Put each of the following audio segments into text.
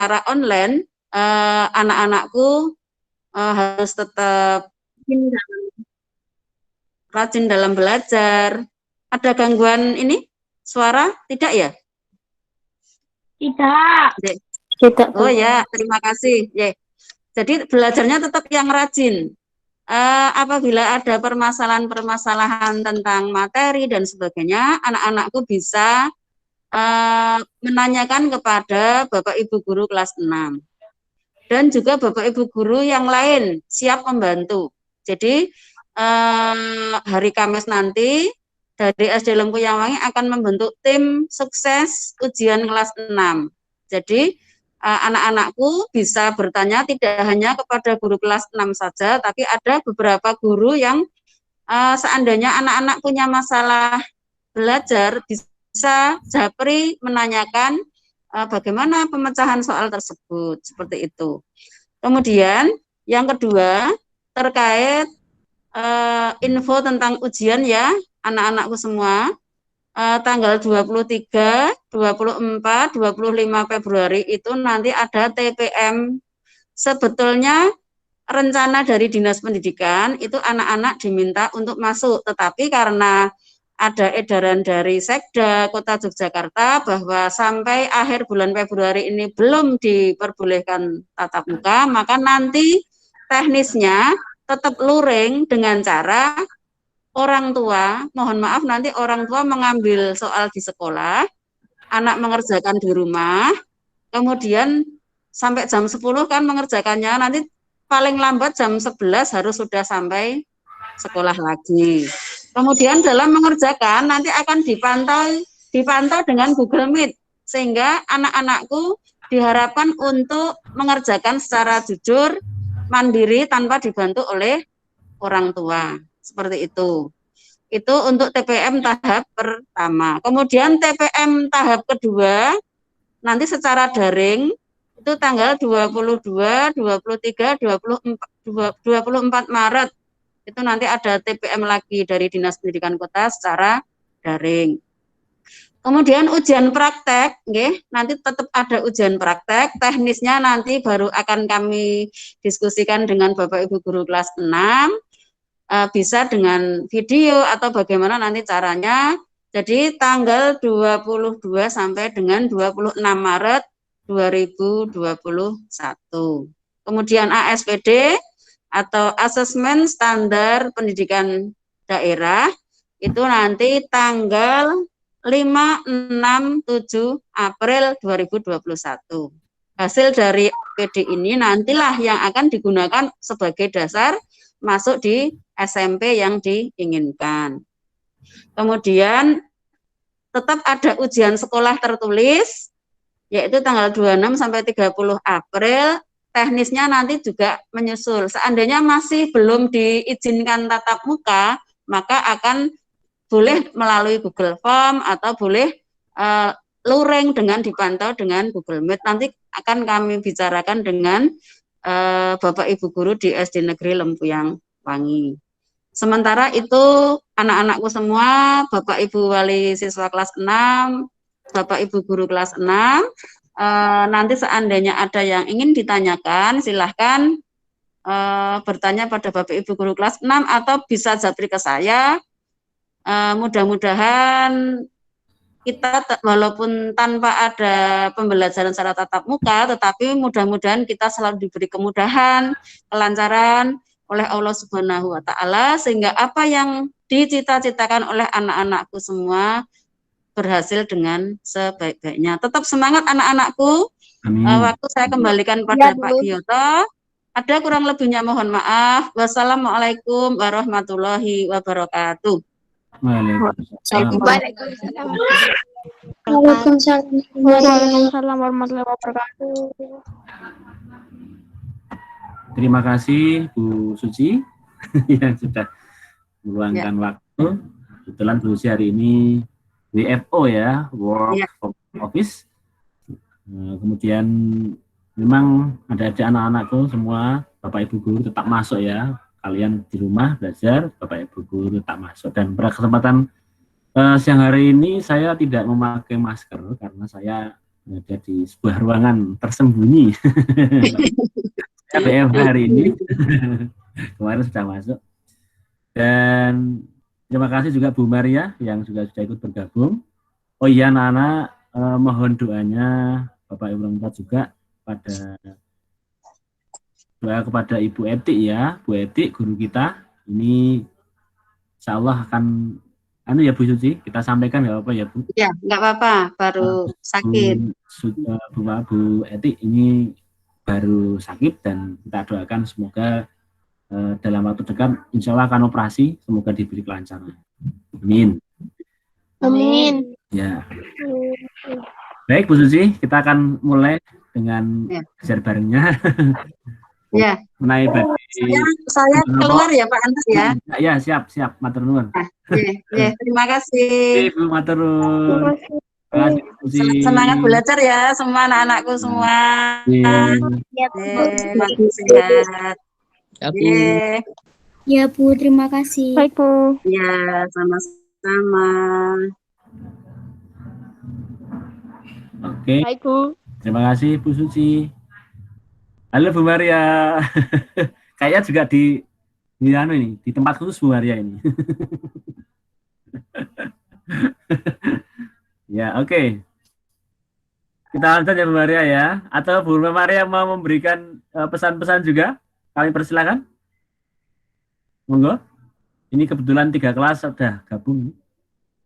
secara online, anak-anakku harus tetap rajin dalam belajar. Ada gangguan ini suara tidak ya? Tidak. Tidak. Oh ya, terima kasih. Jadi belajarnya tetap yang rajin. Apabila ada permasalahan-permasalahan tentang materi dan sebagainya, anak-anakku bisa menanyakan kepada Bapak Ibu Guru kelas 6. Dan juga Bapak Ibu Guru yang lain siap membantu. Jadi hari Kamis nanti dari SD Lempuyang Wangi akan membentuk tim sukses ujian kelas 6. Jadi anak-anakku bisa bertanya tidak hanya kepada guru kelas 6 saja, tapi ada beberapa guru yang seandainya anak-anak punya masalah belajar bisa japri menanyakan bagaimana pemecahan soal tersebut, seperti itu. Kemudian yang kedua terkait info tentang ujian ya anak-anakku semua, tanggal 23, 24, 25 Februari itu nanti ada TPM. Sebetulnya rencana dari Dinas Pendidikan itu anak-anak diminta untuk masuk, tetapi karena ada edaran dari Sekda Kota Yogyakarta bahwa sampai akhir bulan Februari ini belum diperbolehkan tatap muka, maka nanti teknisnya tetap luring dengan cara orang tua, mohon maaf nanti orang tua mengambil soal di sekolah, anak mengerjakan di rumah, kemudian sampai jam 10 kan mengerjakannya, nanti paling lambat jam 11 harus sudah sampai sekolah lagi. Kemudian dalam mengerjakan nanti akan dipantau dengan Google Meet, sehingga anak-anakku diharapkan untuk mengerjakan secara jujur, mandiri, tanpa dibantu oleh orang tua. Seperti itu. Itu untuk TPM tahap pertama. Kemudian TPM tahap kedua, nanti secara daring, itu tanggal 22, 23, 24 Maret. Itu nanti ada TPM lagi dari Dinas Pendidikan Kota secara daring. Kemudian ujian praktek, nanti tetap ada ujian praktek, teknisnya nanti baru akan kami diskusikan dengan Bapak Ibu Guru kelas 6, bisa dengan video atau bagaimana nanti caranya. Jadi tanggal 22 sampai dengan 26 Maret 2021. Kemudian ASPD atau Asesmen Standar Pendidikan Daerah itu nanti tanggal 5, 6, 7 April 2021. Hasil dari APD ini nantilah yang akan digunakan sebagai dasar masuk di SMP yang diinginkan. Kemudian tetap ada ujian sekolah tertulis, yaitu tanggal 26 sampai 30 April, teknisnya nanti juga menyusul. Seandainya masih belum diizinkan tatap muka, maka akan boleh melalui Google Form atau boleh luring dengan dipantau dengan Google Meet. Nanti akan kami bicarakan dengan Bapak Ibu Guru di SD Negeri Lempuyang Wangi. Sementara itu anak-anakku semua, Bapak Ibu Wali Siswa kelas 6, Bapak Ibu Guru kelas 6, nanti seandainya ada yang ingin ditanyakan, silahkan bertanya pada Bapak Ibu Guru kelas 6 atau bisa japri ke saya. Mudah-mudahan kita walaupun tanpa ada pembelajaran secara tatap muka, tetapi mudah-mudahan kita selalu diberi kemudahan, kelancaran oleh Allah Subhanahu wa Ta'ala, sehingga apa yang dicita-citakan oleh anak-anakku semua berhasil dengan sebaik-baiknya. Tetap semangat anak-anakku. Waktu saya kembalikan pada Pak Giyoto. Ada kurang lebihnya mohon maaf. Wassalamualaikum warahmatullahi wabarakatuh. Waalaikumsalam warahmatullahi wabarakatuh. Terima kasih Bu Suci yang sudah meluangkan waktu. Kebetulan Bu Suci hari ini WFO ya, Work from Office. Kemudian memang ada anak-anakku semua, Bapak Ibu Guru tetap masuk ya. Kalian di rumah belajar, Bapak Ibu Guru tetap masuk. Dan pada kesempatan siang hari ini saya tidak memakai masker karena saya berada di sebuah ruangan tersembunyi. BFH hari ini. Kemarin sudah masuk. Dan terima kasih juga Bu Maria yang juga sudah ikut bergabung. Oh iya anak-anak, mohon doanya Bapak Ibu orang tua juga pada doa kepada Ibu Etik ya, Bu Etik guru kita. Ini insya Allah akan ya Bu Suci, kita sampaikan nggak apa ya Bu? Ya, nggak apa-apa, baru sakit. Bu Etik ini baru sakit dan kita doakan semoga dalam waktu dekat insya Allah akan operasi, semoga diberi kelancaran. Amin. Amin. Ya. Baik Bu Suci, kita akan mulai dengan belajar barengnya. Ya. Menaik saya keluar ya Pak Antas ya. Ya siap matur nuwun. Terima kasih. Bu matur nuwun. Terima kasih. Semangat belajar ya semua anak-anakku semua. Makin sehat. Ya Bu, terima kasih. Baik Bu. Ya, sama-sama. Oke. Baik Bu. Terima kasih Bu Suci. Halo Bu Maria. Kayaknya juga di tempat khusus Bu Maria ini. Ya, oke. Kita lanjut ya Bu Maria ya. Atau Bu Maria mau memberikan pesan-pesan juga? Kami persilakan. Monggo. Ini kebetulan 3 kelas sudah gabung.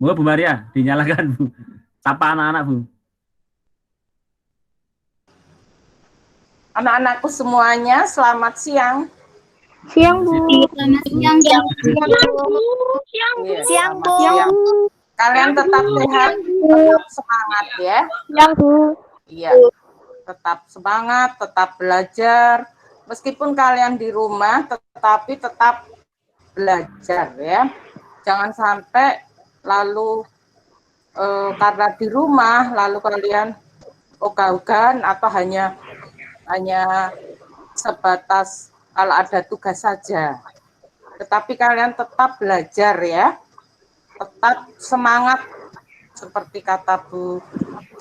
Monggo Bu Maria, dinyalakan Bu. Sapa anak-anak Bu. Anak-anakku semuanya, selamat siang. Siang Bu. Selamat siang. Siang Bu. Kalian tetap sehat, tetap semangat ya. Siang Bu. Iya, tetap semangat, tetap belajar. Meskipun kalian di rumah, tetapi tetap belajar ya. Jangan sampai lalu karena di rumah, lalu kalian ogah-ogahan atau hanya sebatas kalau ada tugas saja. Tetapi kalian tetap belajar ya. Tetap semangat seperti kata Bu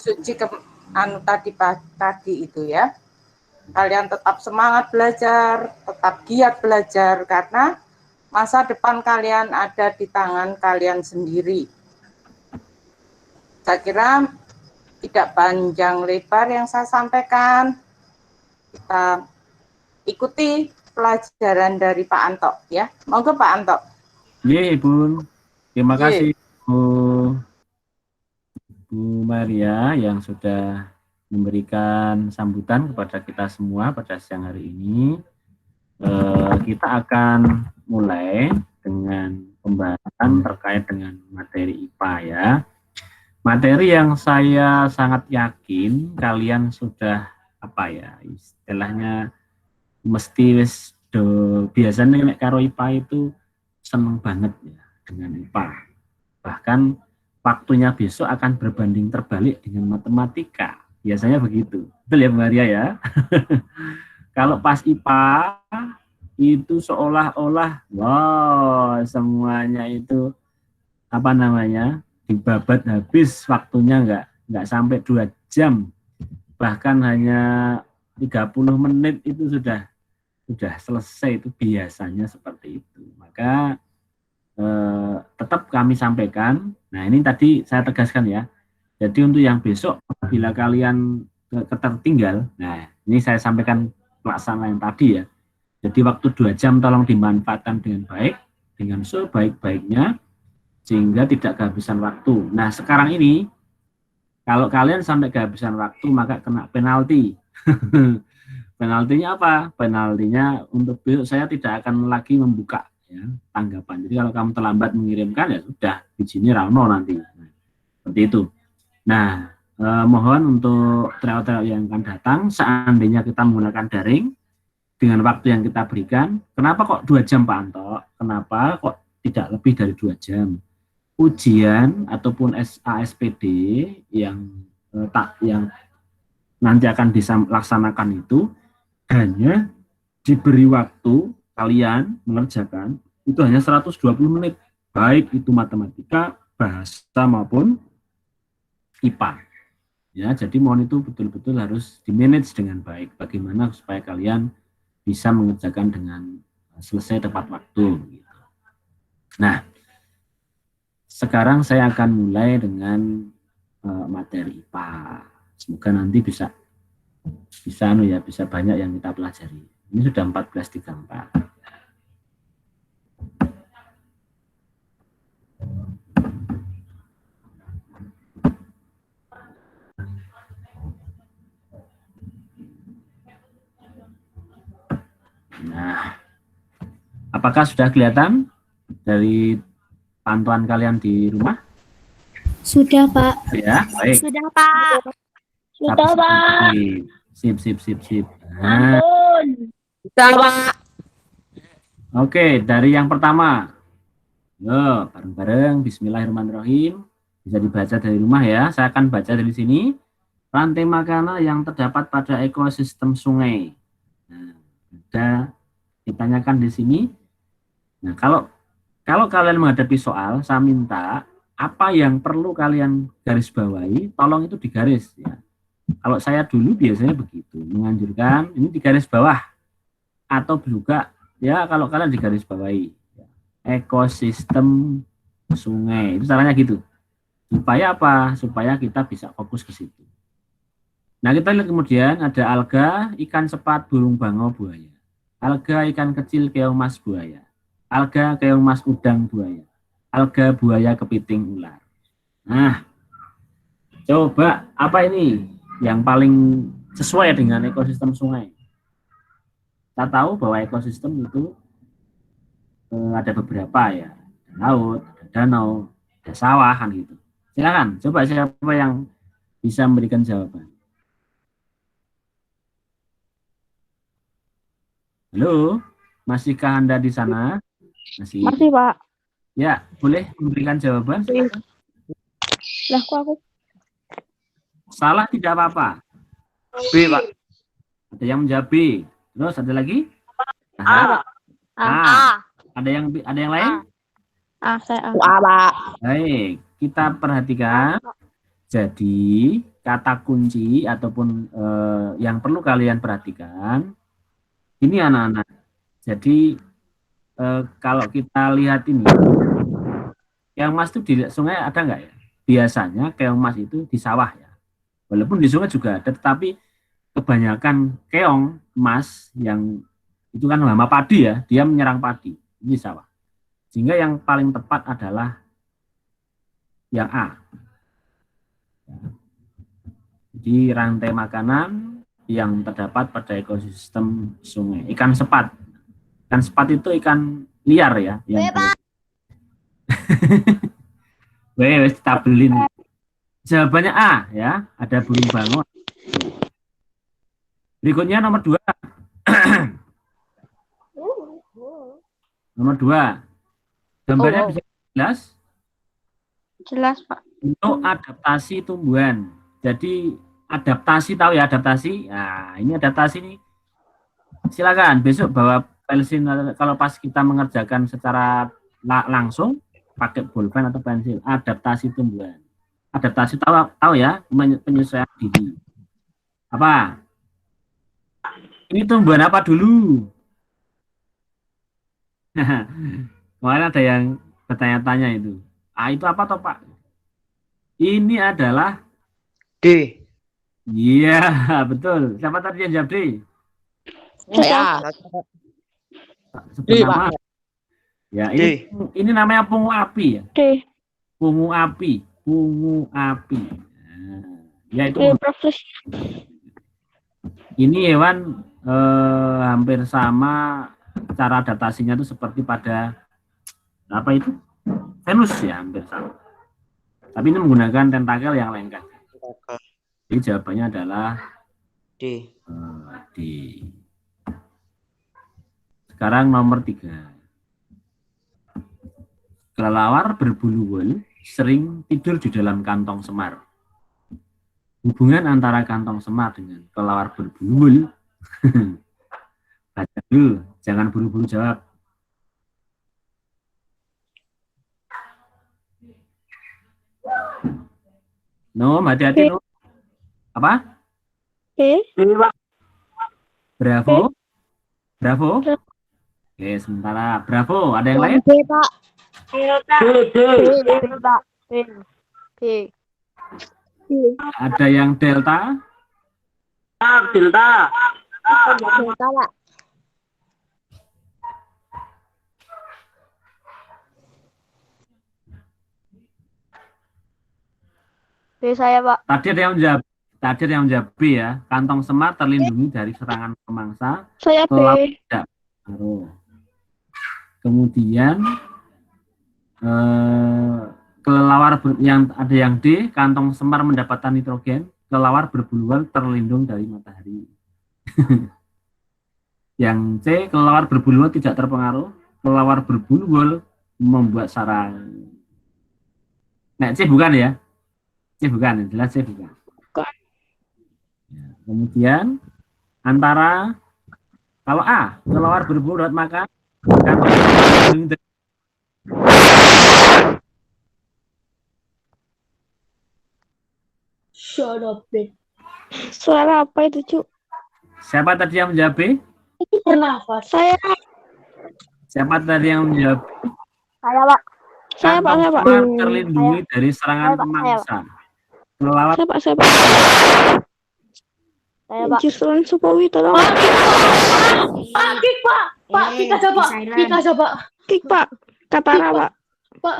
Suci tadi itu ya. Kalian tetap semangat belajar, tetap giat belajar karena masa depan kalian ada di tangan kalian sendiri. Saya kira tidak panjang lebar yang saya sampaikan. Kita ikuti pelajaran dari Pak Anto ya. Monggo Pak Anto. Iya Ibu. Terima kasih Bu Maria yang sudah memberikan sambutan kepada kita semua pada siang hari ini. Kita akan mulai dengan pembahasan terkait dengan materi IPA ya. Materi yang saya sangat yakin kalian sudah istilahnya mesti biasanya nek karo IPA itu seneng banget ya dengan IPA. Bahkan waktunya besok akan berbanding terbalik dengan matematika. Biasanya begitu. Betul ya Bu Maria ya? Kalau pas IPA itu seolah-olah semuanya itu dibabat habis waktunya nggak sampai 2 jam. Bahkan hanya 30 menit itu sudah selesai, itu biasanya seperti itu. Maka tetap kami sampaikan. Nah, ini tadi saya tegaskan ya. Jadi untuk yang besok apabila kalian ketertinggal, nah ini saya sampaikan pelaksanaan yang tadi ya. Jadi waktu 2 jam tolong dimanfaatkan dengan baik, dengan sebaik-baiknya sehingga tidak kehabisan waktu. Nah, sekarang ini kalau kalian sampai kehabisan waktu maka kena penalti. Penaltinya apa? Penaltinya untuk besok saya tidak akan lagi membuka ya, tanggapan. Jadi kalau kamu terlambat mengirimkan ya sudah, izinnya rano nanti. Nah, seperti itu. Nah, mohon untuk trial-trial yang akan datang, seandainya kita menggunakan daring dengan waktu yang kita berikan, kenapa kok 2 jam Pak Anto? Kenapa kok tidak lebih dari 2 jam? Ujian ataupun ASPD yang nanti akan dilaksanakan itu hanya diberi waktu kalian mengerjakan itu hanya 120 menit, baik itu matematika, bahasa maupun IPA. Ya, jadi mohon itu betul-betul harus di-manage dengan baik. Bagaimana supaya kalian bisa mengerjakan dengan selesai tepat waktu. Gitu. Nah, sekarang saya akan mulai dengan materi IPA. Semoga nanti bisa banyak yang kita pelajari. Ini sudah 14.34. Nah, apakah sudah kelihatan dari pantauan kalian di rumah? Sudah, Pak. Ya, baik. Sudah, Pak. Sudah, Sip, Pak. Sip. Nah, Ampun. Sudah, Pak. oke, dari yang pertama. Yo, bareng-bareng. Bismillahirrahmanirrahim. Bisa dibaca dari rumah ya. Saya akan baca dari sini. Rantai makanan yang terdapat pada ekosistem sungai. Nah, ada ditanyakan di sini. Nah, kalau kalian menghadapi soal, saya minta apa yang perlu kalian garis bawahi, tolong itu digaris ya. Kalau saya dulu biasanya begitu, menganjurkan ini di garis bawah atau juga ya kalau kalian di garis bawahi ekosistem sungai, itu caranya gitu. Supaya apa? Supaya kita bisa fokus ke situ. Nah, kita lihat kemudian ada alga, ikan sepat, burung bangau, buaya. Alga, ikan kecil, keong mas, buaya. Alga, keong mas, udang, buaya. Alga, buaya, kepiting, ular. Nah, coba apa ini yang paling sesuai dengan ekosistem sungai? Kita tahu bahwa ekosistem itu ada beberapa ya, ada laut, ada danau, ada sawah kan gitu. Silakan, coba siapa yang bisa memberikan jawaban. Halo, masihkah Anda di sana? Masih, Pak. ya, boleh memberikan jawaban? Silakan. Lah, kok aku? Salah tidak apa-apa. B, Pak. Ada yang menjawab B. Terus ada lagi? A. Ada yang lain? Saya A. Pak. Baik, kita perhatikan. Jadi kata kunci ataupun yang perlu kalian perhatikan ini anak-anak. Jadi kalau kita lihat ini, keong mas itu di sungai ada nggak ya? Biasanya keong mas itu di sawah ya. Walaupun di sungai juga ada, tetapi kebanyakan keong mas yang itu kan hama padi ya, dia menyerang padi ini sawah. Sehingga yang paling tepat adalah yang A. Jadi rantai makanan yang terdapat pada ekosistem sungai. Ikan sepat. Ikan sepat itu ikan liar ya. Wes kita belin. Jawabannya A ya. Ada burung bangau. Berikutnya nomor 2. Nomor 2. Gambarnya bisa jelas? Jelas, Pak. Untuk adaptasi tumbuhan. Jadi adaptasi, tahu ya adaptasi? Nah, ini adaptasi nih. Silakan besok bawa pensil kalau pas kita mengerjakan secara langsung pakai bolpen atau pensil. Adaptasi tumbuhan. Adaptasi tahu ya, penyesuaian diri. Apa? Ini tumbuhan apa dulu? Kemarin ada yang bertanya-tanya itu. Ah, itu apa toh, Pak? Ini adalah D. Iya, betul. Siapa tadi yang jawab D? Saya. Sebut nama. Ya, ini namanya pungu api ya. D. Pungu api. Nah, ya itu. Ini hewan hampir sama cara adaptasinya itu seperti pada apa itu? Venus ya, hampir sama. Tapi ini menggunakan tentakel yang lengket. Jadi jawabannya adalah D. D. Sekarang nomor 3. Kelelawar berbulu wol sering tidur di dalam kantong semar. Hubungan antara kantong semar dengan kelelawar berbulu wol. Baca dulu, jangan buru-buru jawab. No, hati-hati no. Apa? B. Bravo. Bravo. Oke, sementara Bravo. Ada yang lain? B, Pak. B. Ada yang Delta? Delta, Pak. B saya, Pak. Tadi ada yang menjawab B ya. Kantong semar terlindungi dari serangan pemangsa. Saya B. Tidak pengaruh. Kemudian kelelawar yang ada yang D, kantong semar mendapatkan nitrogen. Kelelawar berbulu terlindung dari matahari. Yang C, kelelawar berbulu tidak terpengaruh. Kelelawar berbulu membuat sarang. Nah, C bukan ya? C bukan, jelas C bukan. Ya, kemudian antara kalau A, kelelawar berbulu dapat makan, Shut up, B. Suara apa itu, Cuk? Siapa tadi yang menjawab B? Bernafas. Saya. Siapa tadi yang menjawab? Saya, Pak. Saya, Pak. Saya, Pak. Kantong terlindungi dari serangan pemangsa. Kelelawar Saya, Pak. Saya, Pak. Saya, Pak. Justru Supowi, tolong. Pak, kick, Pak. Pak, kick aja, Pak. Kick aja, Pak. Kick, Pak. Katara, Pak. Pak.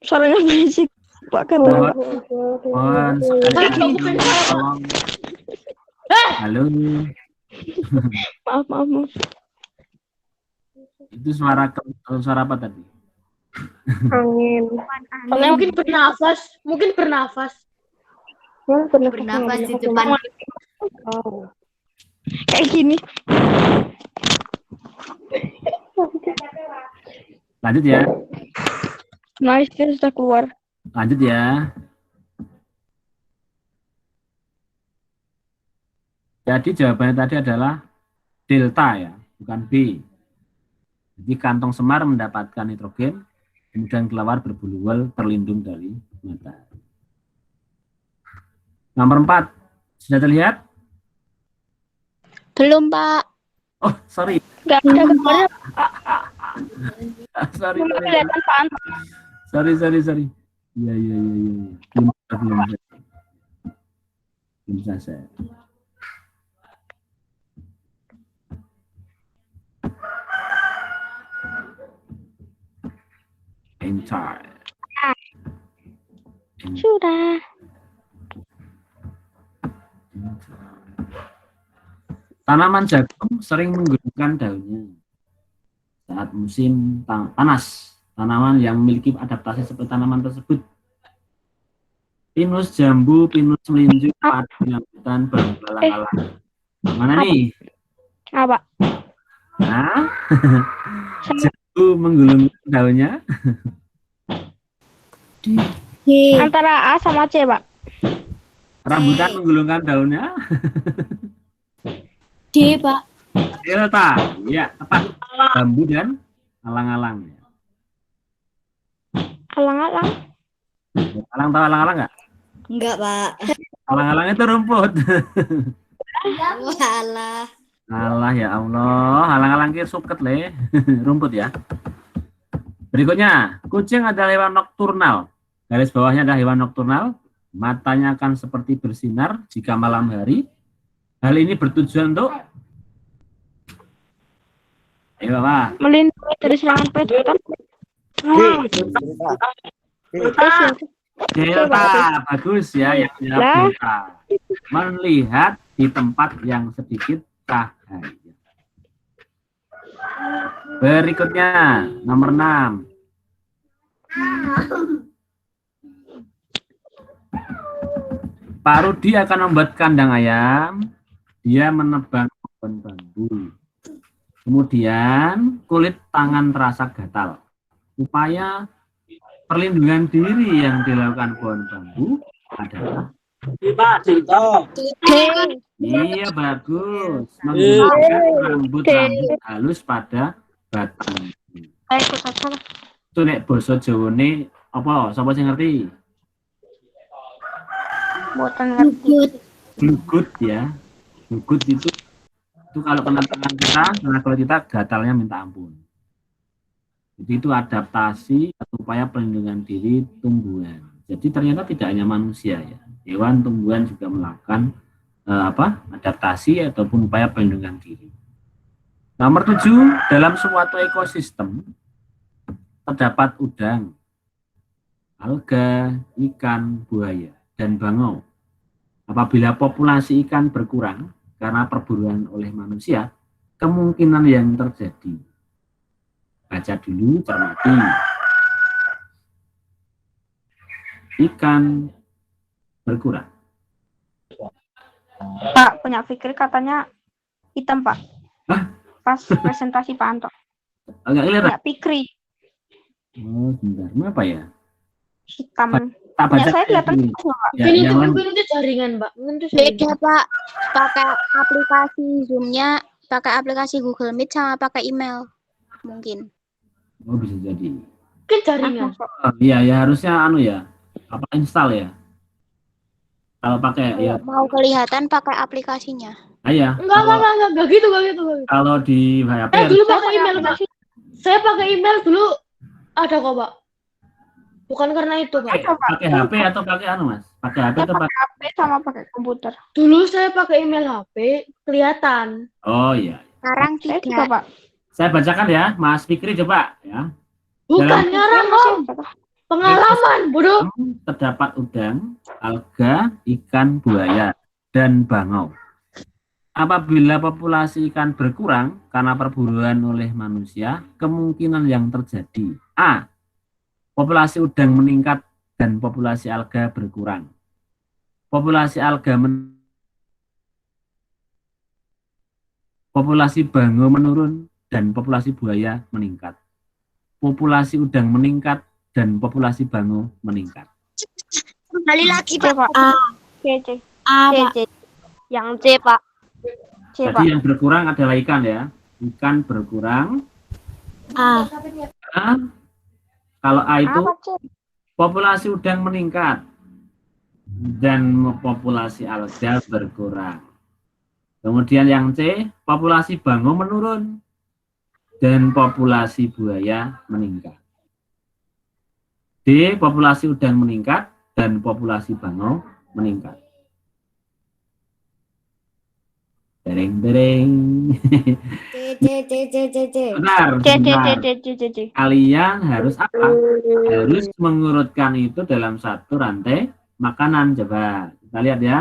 Suaranya berisik. Pak, Katara. mohon sekali tolong. Halo. Maaf. Itu suara apa tadi? Angin. Mungkin bernafas. Bernafas di depan. Kayak gini. Lanjut ya. Nice, dia sudah keluar. Lanjut ya. Jadi jawabannya tadi adalah delta ya, bukan B. Jadi kantong semar mendapatkan nitrogen, kemudian kelelawar berbulu terlindung dari matahari. Nomor 4, sudah terlihat? Belum, Pak. Oh, sorry. Nggak ada gambarnya. sorry. Belum kelihatan, Pak. Sorry. Iya. Belum selesai. Entire. Sudah. Tanaman jagung sering menggunakan daunnya saat musim panas. Tanaman yang memiliki adaptasi seperti tanaman tersebut: pinus jambu, pinus melinju, padi rambutan, bambu alang-alang. Mana nih? Apa? Nah, jambu menggulungkan daunnya. Antara A sama C, Pak. Rambutan menggulungkan daunnya. D, Pak. Delta, ya tepat. Bambu dan alang-alang. Alang-alang. Alang tahu alang-alang nggak? Enggak, Pak. Alang-alang itu rumput. Walah. Alah ya Allah, alang-alang kira suket le. Rumput ya. Berikutnya, kucing adalah hewan nokturnal. Garis bawahnya adalah hewan nokturnal. Matanya akan seperti bersinar jika malam hari. Hal ini bertujuan untuk ayo Pak. Melindungi dari serangan predator. Delta, bagus ya yang jawab delta. Melihat di tempat yang sedikit cahaya. Berikutnya, nomor 6. Pak Rudi akan membuat kandang ayam. Dia menebang pohon bambu. Kemudian kulit tangan terasa gatal. Upaya perlindungan diri yang dilakukan pohon bambu adalah iya bagus, menggunakan rambut halus pada batang. Itu nek basa Jawane apa? Sapa sing ngerti? Buatan ngerti. Glugut ya. Glugut itu kalau kena tangan kita, kena kulit kita, gatalnya minta ampun. Jadi itu adaptasi atau upaya perlindungan diri tumbuhan. Jadi ternyata tidak hanya manusia ya, hewan, tumbuhan juga melakukan adaptasi ataupun upaya perlindungan diri. Nomor 7, dalam suatu ekosistem terdapat udang, alga, ikan, buaya, dan bangau. Apabila populasi ikan berkurang karena perburuan oleh manusia, kemungkinan yang terjadi. Baca dulu, cermati. Ikan berkurang. Pak, punya Fikri katanya hitam, Pak. Hah? Pas presentasi Pak Anto. Agak lihat. Punya Fikri Oh, sebentar. Apa ya? hitam. Tak baca. Ya, saya kelihatan ini. semua, Pak. Ya, Mungkin yang lain. itu jaringan, Mbak. Mungkin itu Beda jaringan. Pak, pakai aplikasi Zoom-nya, pakai aplikasi Google Meet sama pakai email. Mungkin. Oh, bisa jadi. Mungkin jaringan. Oh, iya, ya harusnya install ya. Kalau pakai ya, Mau kelihatan pakai aplikasinya. ya. Enggak gitu. Kalau di HP Saya dulu Saya pakai pakai email, Pak. aplikasi. Saya pakai email dulu ada kok, Pak. Bukan karena itu, Pak. pakai HP atau pakai Mas? Pakai HP Saya atau pakai pakai? HP sama pakai komputer. Dulu saya pakai email HP, kelihatan. Oh iya. Sekarang Saya juga, tidak. Pak. Saya bacakan ya, Mas Fikri coba ya. Bukan Dalam- ngarang, Saya Om. masih- Pengalaman, bodoh. Terdapat udang, alga, ikan, buaya, dan bangau. Apabila populasi ikan berkurang karena perburuan oleh manusia, kemungkinan yang terjadi: A. Populasi udang meningkat dan populasi alga berkurang. Populasi alga populasi bangau menurun dan populasi buaya meningkat. Populasi udang meningkat dan populasi bangau meningkat. Kembali lagi C, Pak. C. Pak. Yang C, Pak. C, Pak. Jadi yang berkurang adalah ikan ya. Ikan berkurang. A. A. Kalau A itu Apa, C? populasi udang meningkat dan populasi alga berkurang. Kemudian yang C, populasi bangau menurun dan populasi buaya meningkat. D, populasi udang meningkat dan populasi bangau meningkat. Dereng. Benar. C. Kalian harus apa? Harus mengurutkan itu dalam satu rantai makanan. Coba kita lihat ya.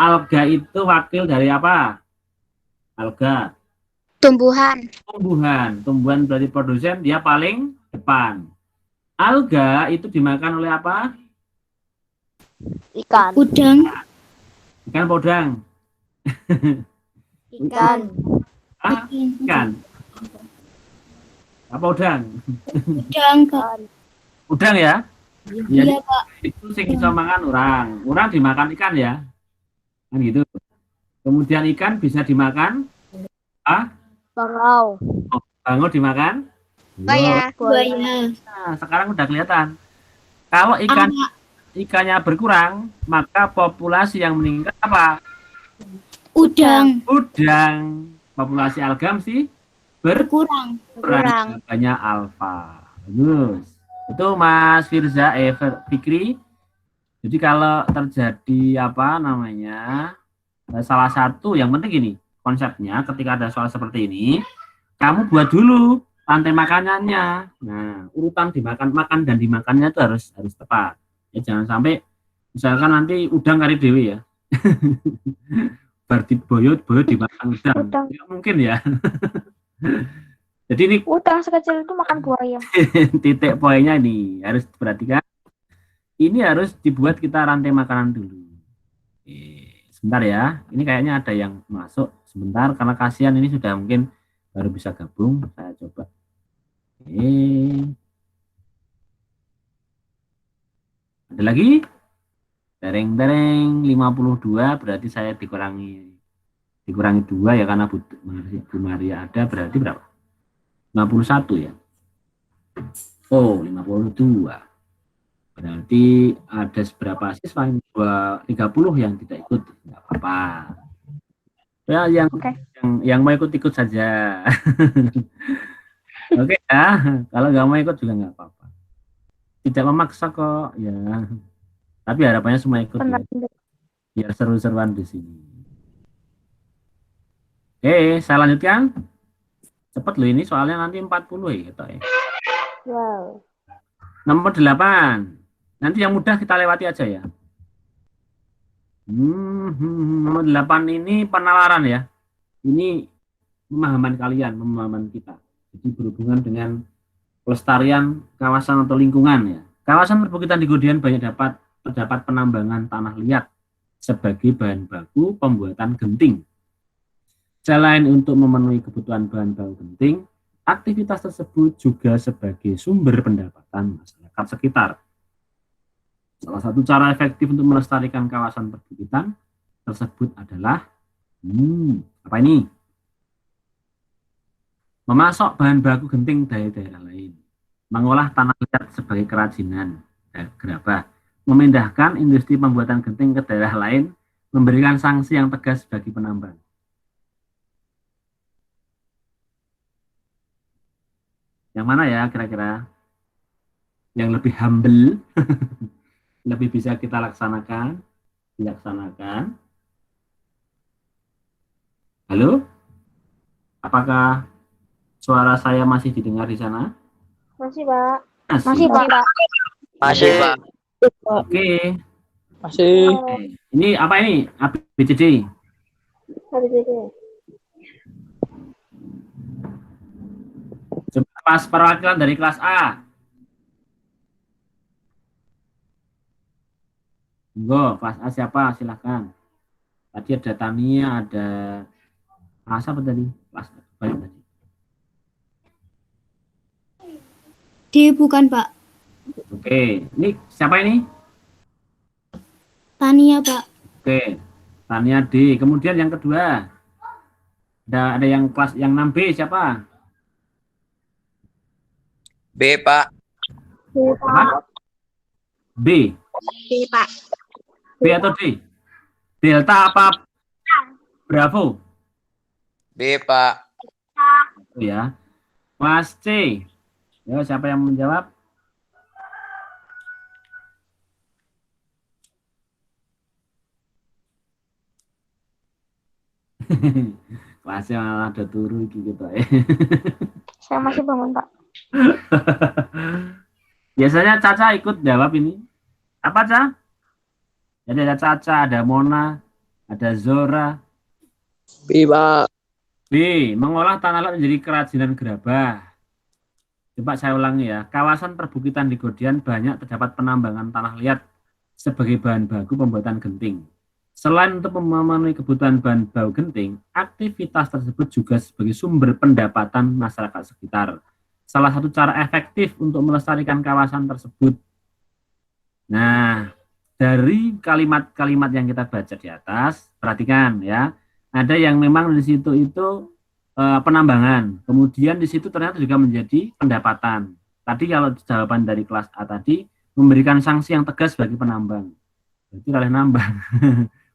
Alga itu wakil dari apa? Alga. Tumbuhan. Tumbuhan berarti produsen, dia paling depan. Alga itu dimakan oleh apa? Ikan. Udang. Ikan podang. Ikan. Ikan. Apa udang? Udang, Pak. Udang ya? Iya, Pak. Itu sing iso mangan orang. Orang dimakan ikan ya. Kan gitu. Kemudian ikan bisa dimakan Bangau. bangau dimakan? Buaya. Nah, sekarang udah kelihatan. Kalau ikannya berkurang, maka populasi yang meningkat apa? Udang. Populasi alga mesti Berkurang. banyak alfa. Bagus. Itu Mas Firza, Fikri. Jadi kalau terjadi salah satu yang penting gini, konsepnya ketika ada soal seperti ini, kamu buat dulu rantai makanannya. Nah, urutan makan dan dimakannya itu harus tepat. Ya, jangan sampai misalkan nanti udang kari dewi ya. Berarti boyo dimakan udang. Tidak mungkin ya. Jadi ini Udang sekecil itu makan buaya. titik poinnya ini harus diperhatikan. Ini harus dibuat kita rantai makanan dulu. Sebentar ya. Ini kayaknya ada yang masuk sebentar karena kasihan ini sudah mungkin baru bisa gabung. Saya coba. Ada lagi? Dereng 52 berarti saya dikurangi 2 ya karena Bu Maria ada, berarti berapa? 51 ya. Oh, 52. Berarti ada seberapa siswa? 30 yang tidak ikut, nggak apa-apa. Ya, yang mau ikut saja. Oke ya, kalau nggak mau ikut juga nggak apa-apa. Tidak memaksa kok, ya. Tapi harapannya semua ikut ya. Biar seru-seruan di sini. Saya lanjutkan. Cepat loh ini soalnya nanti 40 ya gitu ya. Wow. Nomor 8. Nanti yang mudah kita lewati aja ya. Nomor 8 ini penalaran ya. Ini pemahaman kalian, pemahaman kita. Jadi berhubungan dengan pelestarian kawasan atau lingkungan ya. Kawasan perbukitan di Godian banyak terdapat penambangan tanah liat sebagai bahan baku pembuatan genting. Selain untuk memenuhi kebutuhan bahan baku genting, aktivitas tersebut juga sebagai sumber pendapatan masyarakat sekitar. Salah satu cara efektif untuk melestarikan kawasan perbukitan tersebut adalah apa ini? Memasok bahan baku genting dari daerah lain, mengolah tanah liat sebagai kerajinan gerabah, memindahkan industri pembuatan genting ke daerah lain, memberikan sanksi yang tegas bagi penambang. Yang mana ya kira-kira? Yang lebih humble, lebih bisa kita dilaksanakan. Halo? Apakah suara saya masih didengar di sana? Masih, Pak. Masih, Pak. Masih, Pak. Oke. Masih. Ini apa ini? ABCD. Coba kelas perwakilan dari kelas A. Kelas A siapa? Silakan. Tadi ada Tania, ada apa tadi? Kelas banyak tadi. D bukan, Pak. Oke, ini siapa ini? Tania, Pak. Oke, Tania D. Kemudian yang kedua, ada yang kelas yang 6B siapa? B, Pak. Apa? B. D, Pak. B atau D? Delta apa? Bravo. B, Pak. Ya. Kelas C. Ya, siapa yang menjawab? Kelasnya malah ada turu gitu ya. Saya masih bangun, Pak. Biasanya Caca ikut jawab ini. Apa, Caca? Jadi ada Caca, ada Mona, ada Zora. B, Pak. B. Mengolah tanah liat menjadi kerajinan gerabah. Coba saya ulangi ya. Kawasan perbukitan di Godian banyak terdapat penambangan tanah liat sebagai bahan baku pembuatan genting. Selain untuk memenuhi kebutuhan bahan baku genting, aktivitas tersebut juga sebagai sumber pendapatan masyarakat sekitar. Salah satu cara efektif untuk melestarikan kawasan tersebut. Nah, dari kalimat-kalimat yang kita baca di atas, perhatikan ya, ada yang memang di situ itu penambangan, kemudian di situ ternyata juga menjadi pendapatan. Tadi kalau jawaban dari kelas A tadi memberikan sanksi yang tegas bagi penambang, berarti oleh nambang.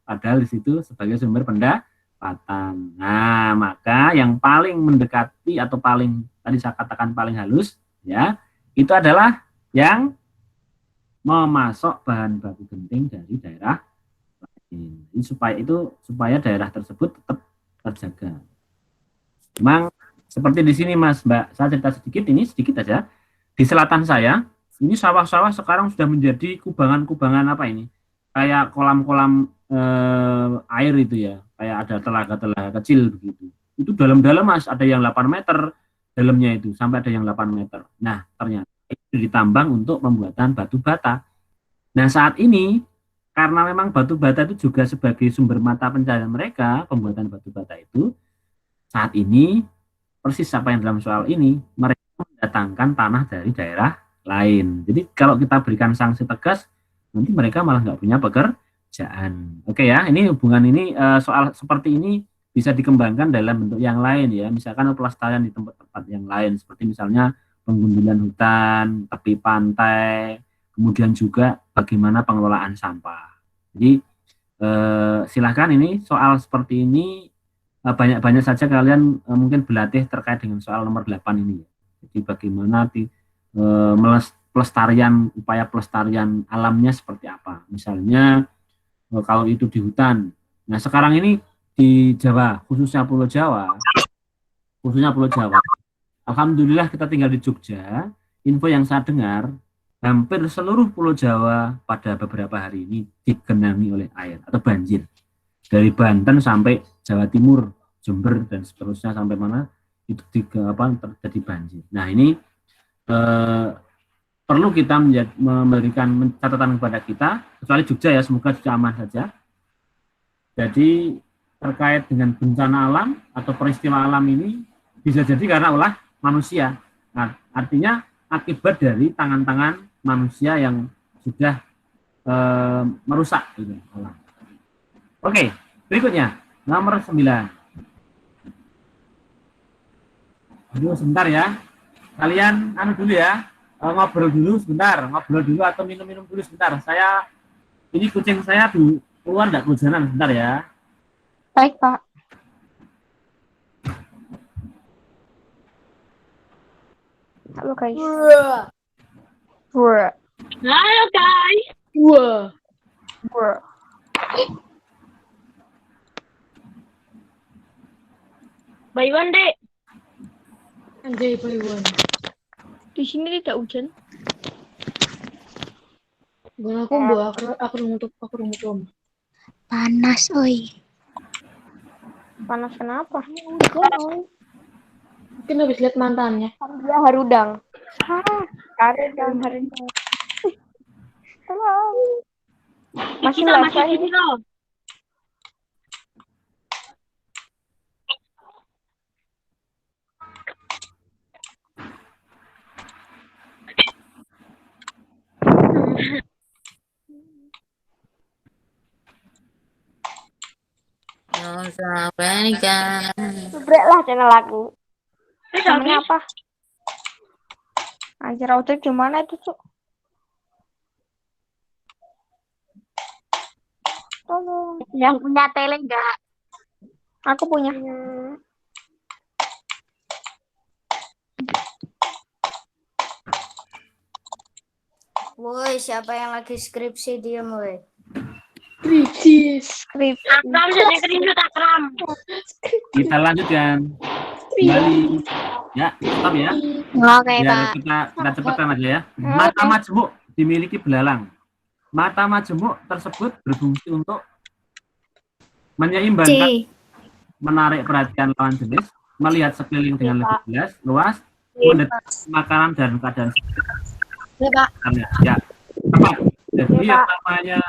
Padahal di situ sebagai sumber pendapatan. Nah, maka yang paling mendekati atau paling tadi saya katakan paling halus, ya, itu adalah yang memasok bahan baku genting dari daerah lain. Supaya daerah tersebut tetap terjaga. Memang seperti di sini Mas Mbak, saya cerita sedikit aja. Di selatan saya, ini sawah-sawah sekarang sudah menjadi kubangan-kubangan apa ini? Kayak kolam-kolam air itu ya, kayak ada telaga-telaga kecil begitu. Itu dalam-dalam Mas, ada yang 8 meter dalamnya itu, sampai ada yang 8 meter. Nah, ternyata itu ditambang untuk pembuatan batu bata. Nah, saat ini karena memang batu bata itu juga sebagai sumber mata pencaharian mereka, pembuatan batu bata itu saat ini persis apa yang dalam soal ini, mereka mendatangkan tanah dari daerah lain. Jadi kalau kita berikan sanksi tegas, nanti mereka malah nggak punya pekerjaan. Oke ya, ini hubungan ini soal seperti ini bisa dikembangkan dalam bentuk yang lain ya, misalkan pelestarian di tempat-tempat yang lain, seperti misalnya penggundulan hutan, tepi pantai, kemudian juga bagaimana pengelolaan sampah. Jadi silakan ini soal seperti ini banyak-banyak saja kalian mungkin berlatih terkait dengan soal nomor 8 ini. Jadi bagaimana upaya pelestarian alamnya seperti apa. Misalnya kalau itu di hutan. Nah, sekarang ini di Jawa, khususnya Pulau Jawa, alhamdulillah kita tinggal di Jogja, info yang saya dengar, hampir seluruh Pulau Jawa pada beberapa hari ini digenangi oleh air atau banjir. Dari Banten sampai Jawa Timur, Jember, dan seterusnya sampai mana, itu terjadi banjir. Nah, ini perlu kita memberikan catatan kepada kita, kecuali Jogja ya, semoga Jogja aman saja. Jadi terkait dengan bencana alam atau peristiwa alam ini bisa jadi karena ulah manusia. Nah, artinya akibat dari tangan-tangan manusia yang sudah merusak gitu, alam. Oke, berikutnya nomor 9. Aduh, sebentar ya. Kalian dulu ya. Ngobrol dulu sebentar, atau minum-minum dulu sebentar. Ini kucing saya keluar enggak kehujanan sebentar ya. Baik, Pak. Halo, guys. Wah. Halo guys. Wah. Wah. Bayuan, Dek. Anjay, Bayuan. Di sini tidak hujan. Aku nutup. Panas, oi. Panas kenapa? Hujan, oi. Mungkin habis lihat mantannya. Dia harudang. Harudang. Tolong. Masih Masih loh. Subrek lah channel aku. Namanya apa? Anjir, Audrey di mana itu, Cuk? Tolong. Yang punya tele enggak? Aku punya. Woi, siapa yang lagi skripsi diam, woi. Skripsi. Akram jadi keringet Akram. Kita lanjutkan kembali. Ya, stop ya. Oke, Ya, Pak. kita cepatkan aja ya. Mata majemuk dimiliki belalang. Mata majemuk tersebut berfungsi untuk menyeimbangkan, menarik perhatian lawan jenis, melihat sekeliling dengan lebih luas, mendeteksi makanan dan keadaan sekitar. Ya, tepat. Jadi yang namanya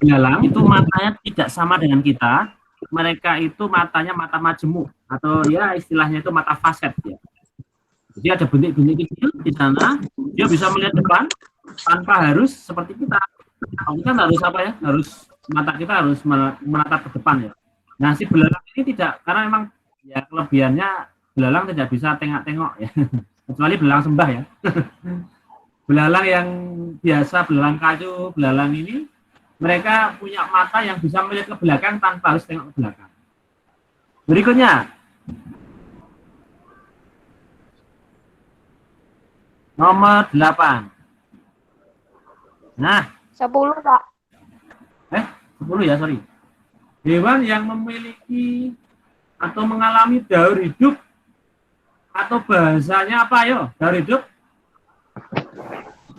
belalang itu matanya tidak sama dengan kita. Mereka itu matanya mata majemuk atau ya istilahnya itu mata faset ya. Jadi ada bintik-bintik kecil di sana, dia bisa melihat depan tanpa harus seperti kita. Kita harus apa ya? Mata kita harus menatap ke depan ya. Nah, si belalang ini tidak, karena memang ya kelebihannya belalang tidak bisa tengok-tengok ya. Kecuali belalang sembah ya. Belalang yang biasa, belalang kayu, belalang ini mereka punya mata yang bisa melihat ke belakang tanpa harus tengok ke belakang. Berikutnya. Nomor 8. Nah. 10, Pak. 10 ya, sorry. Hewan yang memiliki atau mengalami daur hidup atau bahasanya apa yo? Daur hidup?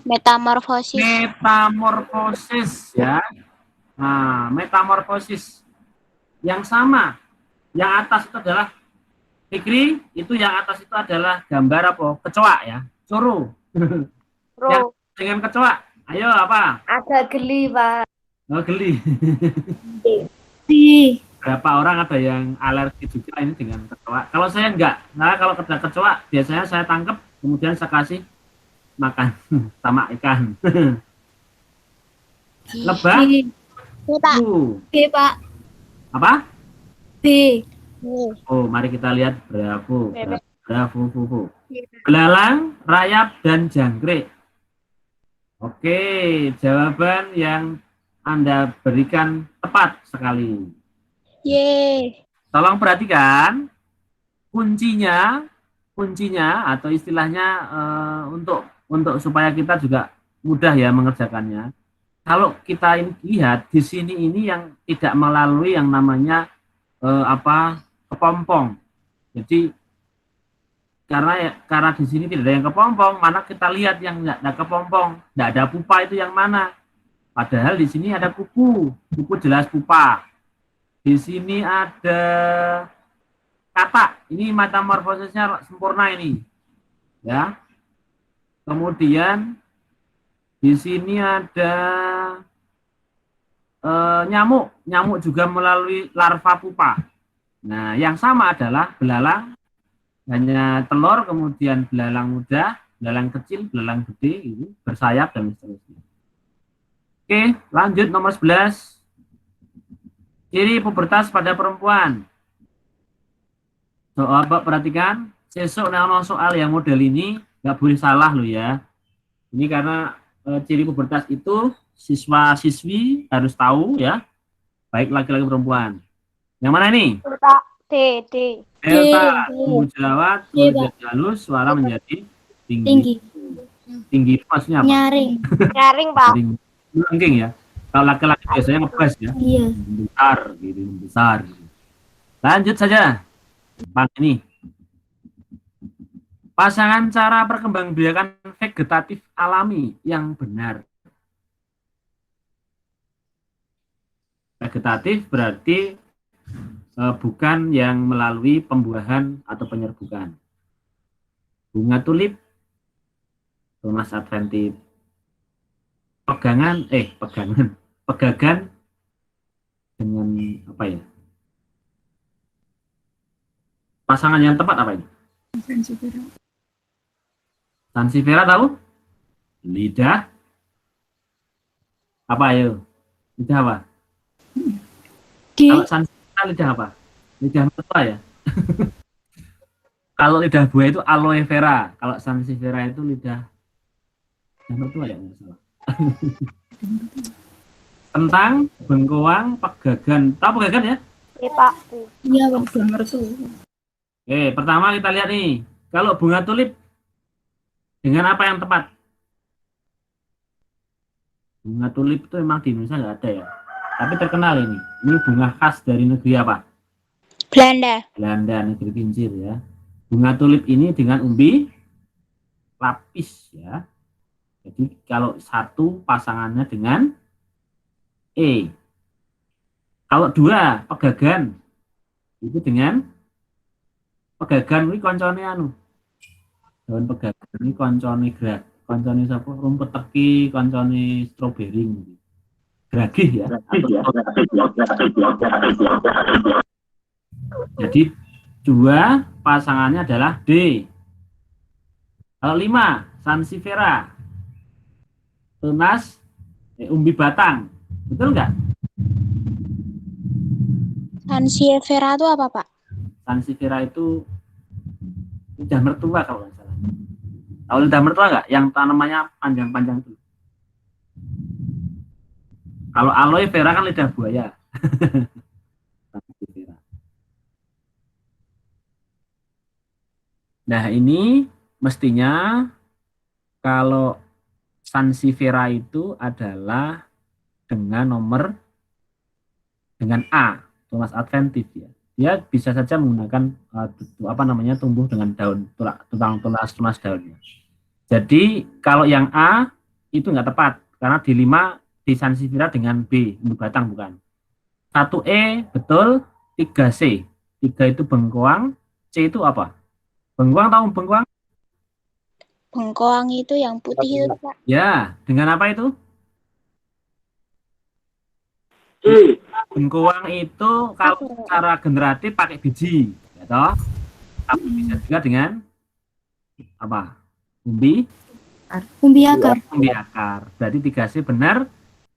Metamorfosis. Metamorfosis ya. Nah, metamorfosis yang sama. Yang atas itu adalah Fikri, itu yang atas itu adalah gambar apa? Kecoa ya. Coro. Yang dengan kecoa. Ayo apa? Agak geli, Pak. Oh, geli. Berapa orang ada yang alergi juga ini dengan kecoa. Kalau saya enggak. Nah, kalau kena kecoa biasanya saya tangkap kemudian saya kasih makan sama ikan. Lebah? B, Pak. B, Pak. Apa? B. Oh, mari kita lihat bravo. Bravo. Belalang, rayap, dan jangkrik. Oke, jawaban yang Anda berikan tepat sekali. Yeay. Tolong perhatikan kuncinya atau istilahnya untuk supaya kita juga mudah ya mengerjakannya. Kalau kita lihat di sini ini yang tidak melalui yang namanya kepompong. Jadi karena di sini tidak ada yang kepompong, mana kita lihat yang nggak ada kepompong, nggak ada pupa itu yang mana? Padahal di sini ada kuku jelas pupa. Di sini ada kata, ini metamorfosisnya sempurna ini, ya. Kemudian di sini ada nyamuk juga melalui larva pupa. Nah, yang sama adalah belalang, hanya telur, kemudian belalang muda, belalang kecil, belalang gede, ini bersayap dan seterusnya. Oke, lanjut nomor 11. Ciri pubertas pada perempuan. Bapak perhatikan, sesuk soal yang model ini nggak boleh salah loh ya. Ini karena ciri pubertas itu siswa-siswi harus tahu ya, baik laki-laki perempuan. Yang mana ini? D. Delta, tumbuh jerawat, kulit jadi halus, suara menjadi tinggi. Tinggi itu maksudnya apa? Nyaring, Pak. Nyaring ya. Kalau laki-laki biasanya ngebas ya. Iya. Besar. Lanjut saja. Ini. Pasangan cara perkembangbiakan vegetatif alami yang benar. Vegetatif berarti bukan yang melalui pembuahan atau penyerbukan. Bunga tulip, tunas adventif, pegagan dengan apa ya? Pasangan yang tepat apa ini? Sansevieria tahu? Lidah. Apa ayo? Lidah apa? Kalau sansevieria lidah apa? Lidah mertua ya. Kalau lidah buaya itu aloe vera. Kalau sansevieria itu lidah mertua ya, nggak salah. Kentang, bengkoang, pegagan. Tahu pegagan ya? Iya, Pak. Iya, benar tuh. Oke, pertama kita lihat nih. Kalau bunga tulip dengan apa yang tepat? Bunga tulip itu memang di Indonesia nggak ada ya. Tapi terkenal ini. Ini bunga khas dari negeri apa? Belanda, negeri kincir ya. Bunga tulip ini dengan umbi lapis ya. Jadi kalau satu pasangannya dengan E. Kalau dua pegagan itu dengan pegagan ini koncone daun pegagan ini koncone gerak, koncone sapa rumput teki, koncone stroberi geragih ya. Jadi dua pasangannya adalah D. Kalau 5 sansevieria, tunas umbi batang, betul nggak? Sansevieria itu apa, Pak? Sansevieria itu lidah mertua kalau nggak salah. Tahu lidah mertua nggak? Yang tanamannya panjang-panjang itu. Kalau aloe vera kan lidah buaya. Nah ini mestinya kalau sansevieria itu adalah dengan A, tunas adventif ya. Dia bisa saja menggunakan tumbuh dengan daun tunas daunnya. Jadi kalau yang A itu nggak tepat karena di 5 di sansevieria dengan B, umbi batang bukan. 1E betul, 3C. 3 itu bengkoang, C itu apa? Bengkoang tahu bengkoang? Bengkoang itu yang putih itu, Pak. Ya, dengan apa itu? Bengkoang itu kalau secara generatif pakai biji, ya toh? Tapi bisa juga dengan apa? Umbi akar. Umbi akar. Berarti 3C benar.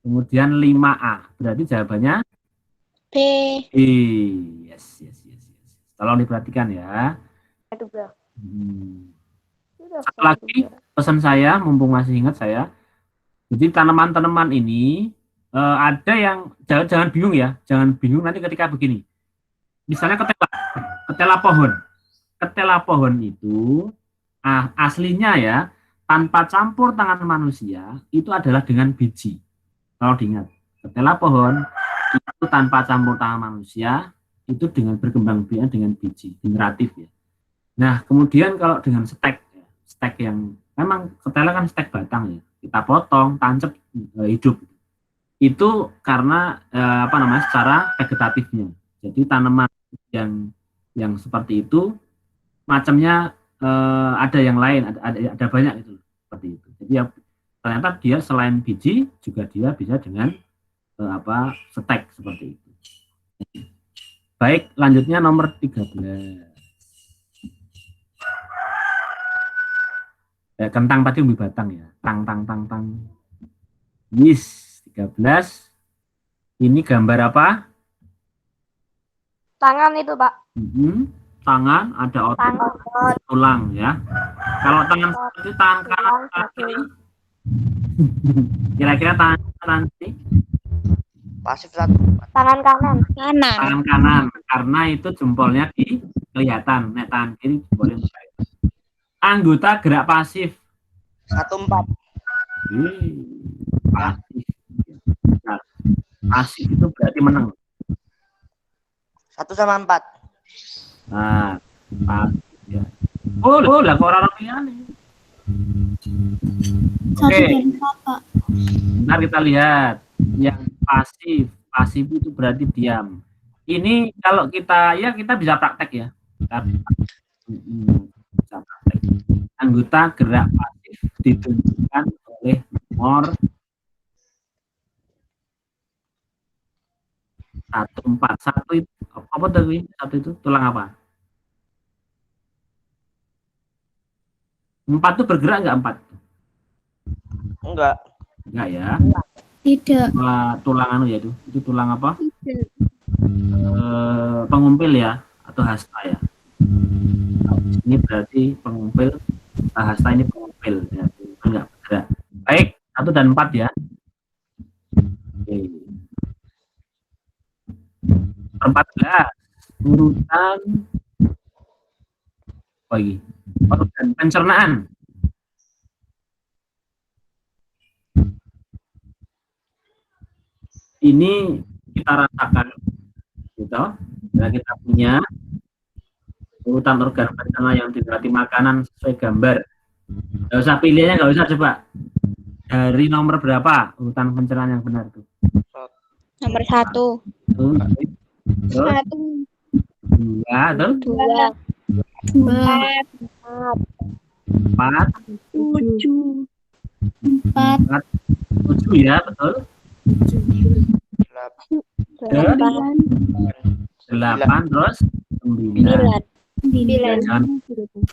Kemudian 5A. Berarti jawabannya B. Yes. Tolong diperhatikan ya. Satu lagi pesan saya, mumpung masih ingat saya, Jadi tanaman-tanaman ini ada yang jangan bingung ya, jangan bingung nanti ketika begini. Misalnya ketela pohon. Ketela pohon itu aslinya ya tanpa campur tangan manusia itu adalah dengan biji. Kalau diingat, ketela pohon itu tanpa campur tangan manusia itu dengan berkembang biak dengan biji, generatif ya. Nah, kemudian kalau dengan stek yang memang ketela kan stek batang ya, kita potong, tancap hidup. Itu karena secara vegetatifnya. Jadi tanaman yang seperti itu macamnya ada yang lain, ada banyak itu seperti itu. Jadi ya, ternyata dia selain biji juga dia bisa dengan stek seperti itu. Baik, lanjutnya nomor 13. Kentang tadi umbi batang ya. Tang. Yes, 13. Ini gambar apa? Tangan itu, Pak. Tangan, ada otot, tulang ya. Kalau tangan itu tangan kanan, kiri. Kira-kira tangan sih? Pasif 1. Tangan kanan. Tangan kanan, karena itu jempolnya kelihatan. Nek tangan kiri jempolnya enggak. Anggota gerak pasif 1/4. Pasif. Nah, pasif itu berarti menang. 1/4. Nah, pasif ya. Oh lah kok orang pilihan. Oke. Bentar kita lihat. Yang pasif itu berarti diam. Ini kalau kita bisa praktek ya. Bisa praktek. Anggota gerak pasif ditunjukkan oleh nomor 1/4. Satu itu apa tadi? Satu itu tulang apa? 4 itu bergerak enggak 4? Enggak ya. Tidak. Tulang ya itu tulang apa? Pengumpil ya atau hasta ya. Ini berarti pengumpil, hasta ini pengumpil ya. Enggak bergerak. Baik, 1 dan 4 ya. Oke. 14 urutan organ pencernaan. Ini kita rasakan gitu. Nah, kita punya urutan organ pencernaan yang diberarti makanan sesuai gambar. Nggak usah pilihnya, nggak usah coba. Dari nomor berapa urutan pencernaan yang benar tuh? Nomor 1. 2, 4, 7 ya, betul. 8 terus 9.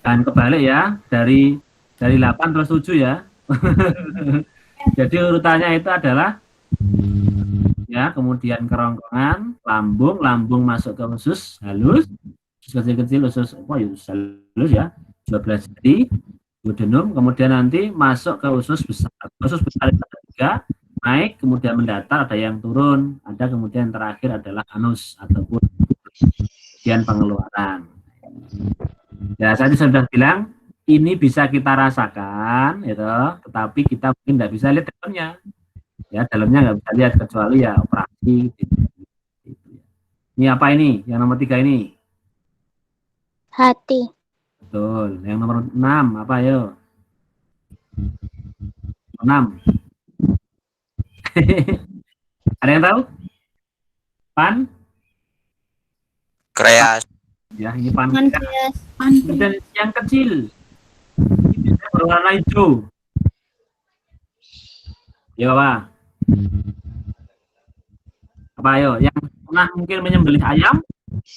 Jangan kebalik ya, dari 8 terus 7 ya. Jadi urutannya itu adalah ya, kemudian kerongkongan, lambung masuk ke usus halus, kecil-kecil usus halus ya, 12 jari, duodenum, kemudian nanti masuk ke usus besar. Usus besar itu ada 3, naik, kemudian mendatar, ada yang turun, ada kemudian terakhir adalah anus ataupun kemudian pengeluaran. Ya, saya sudah bilang ini bisa kita rasakan, gitu, tetapi kita mungkin tidak bisa lihat dalamnya. Ya, dalamnya nggak bisa lihat kecuali ya operasi. Gitu. Ini apa ini? Yang nomor 3 ini? Hati. Betul. Yang nomor 6 apa ayo? 6. Ada yang tahu? Kreas. Ya, ini pankreas. Dan yang kecil. Ini berwarna hijau. Ya, Pak. Apa ayo? Yang pernah mungkin menyembelih ayam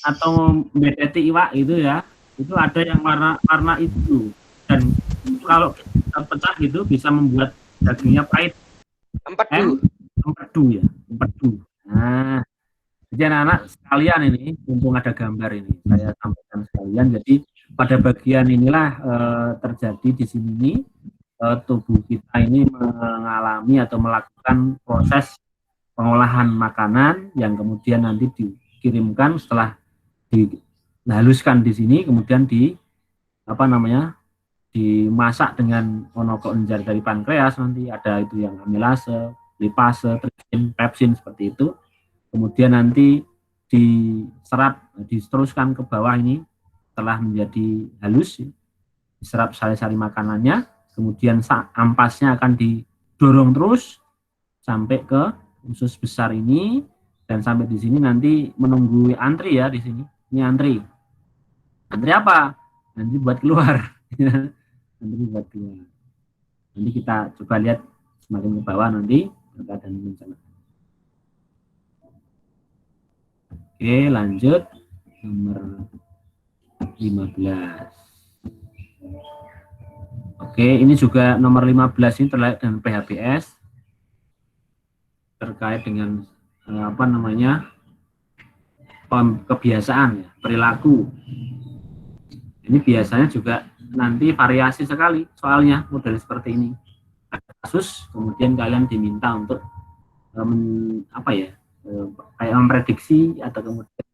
atau membedeti iwak itu ya. Itu ada yang warna itu. Dan kalau pecah gitu bisa membuat dagingnya pahit. Empedu ya, empedu. Nah, jadi anak-anak sekalian ini, mumpung ada gambar ini, saya sampaikan sekalian. Jadi pada bagian inilah terjadi di sini tubuh kita ini mengalami atau melakukan proses pengolahan makanan yang kemudian nanti dikirimkan setelah dihaluskan di sini, kemudian dimasak dengan onokoenjar dari pankreas, nanti ada itu yang amilase, lipase, tripsin, pepsin seperti itu. Kemudian nanti diserap, diteruskan ke bawah ini setelah menjadi halus, diserap sari-sari makanannya, kemudian ampasnya akan didorong terus sampai ke usus besar ini, dan sampai di sini nanti menunggu antri ya di sini. Ini antri. Antri apa? Nanti buat keluar. Antri buat keluar. Nanti kita coba lihat semakin ke bawah nanti keadaan bencana. Oke, lanjut nomor 15. Oke, ini juga nomor 15 ini terkait dengan PHBS, terkait dengan kebiasaan ya, perilaku. Ini biasanya juga nanti variasi sekali soalnya model seperti ini. Ada kasus kemudian kalian diminta untuk kayak memprediksi atau kemudian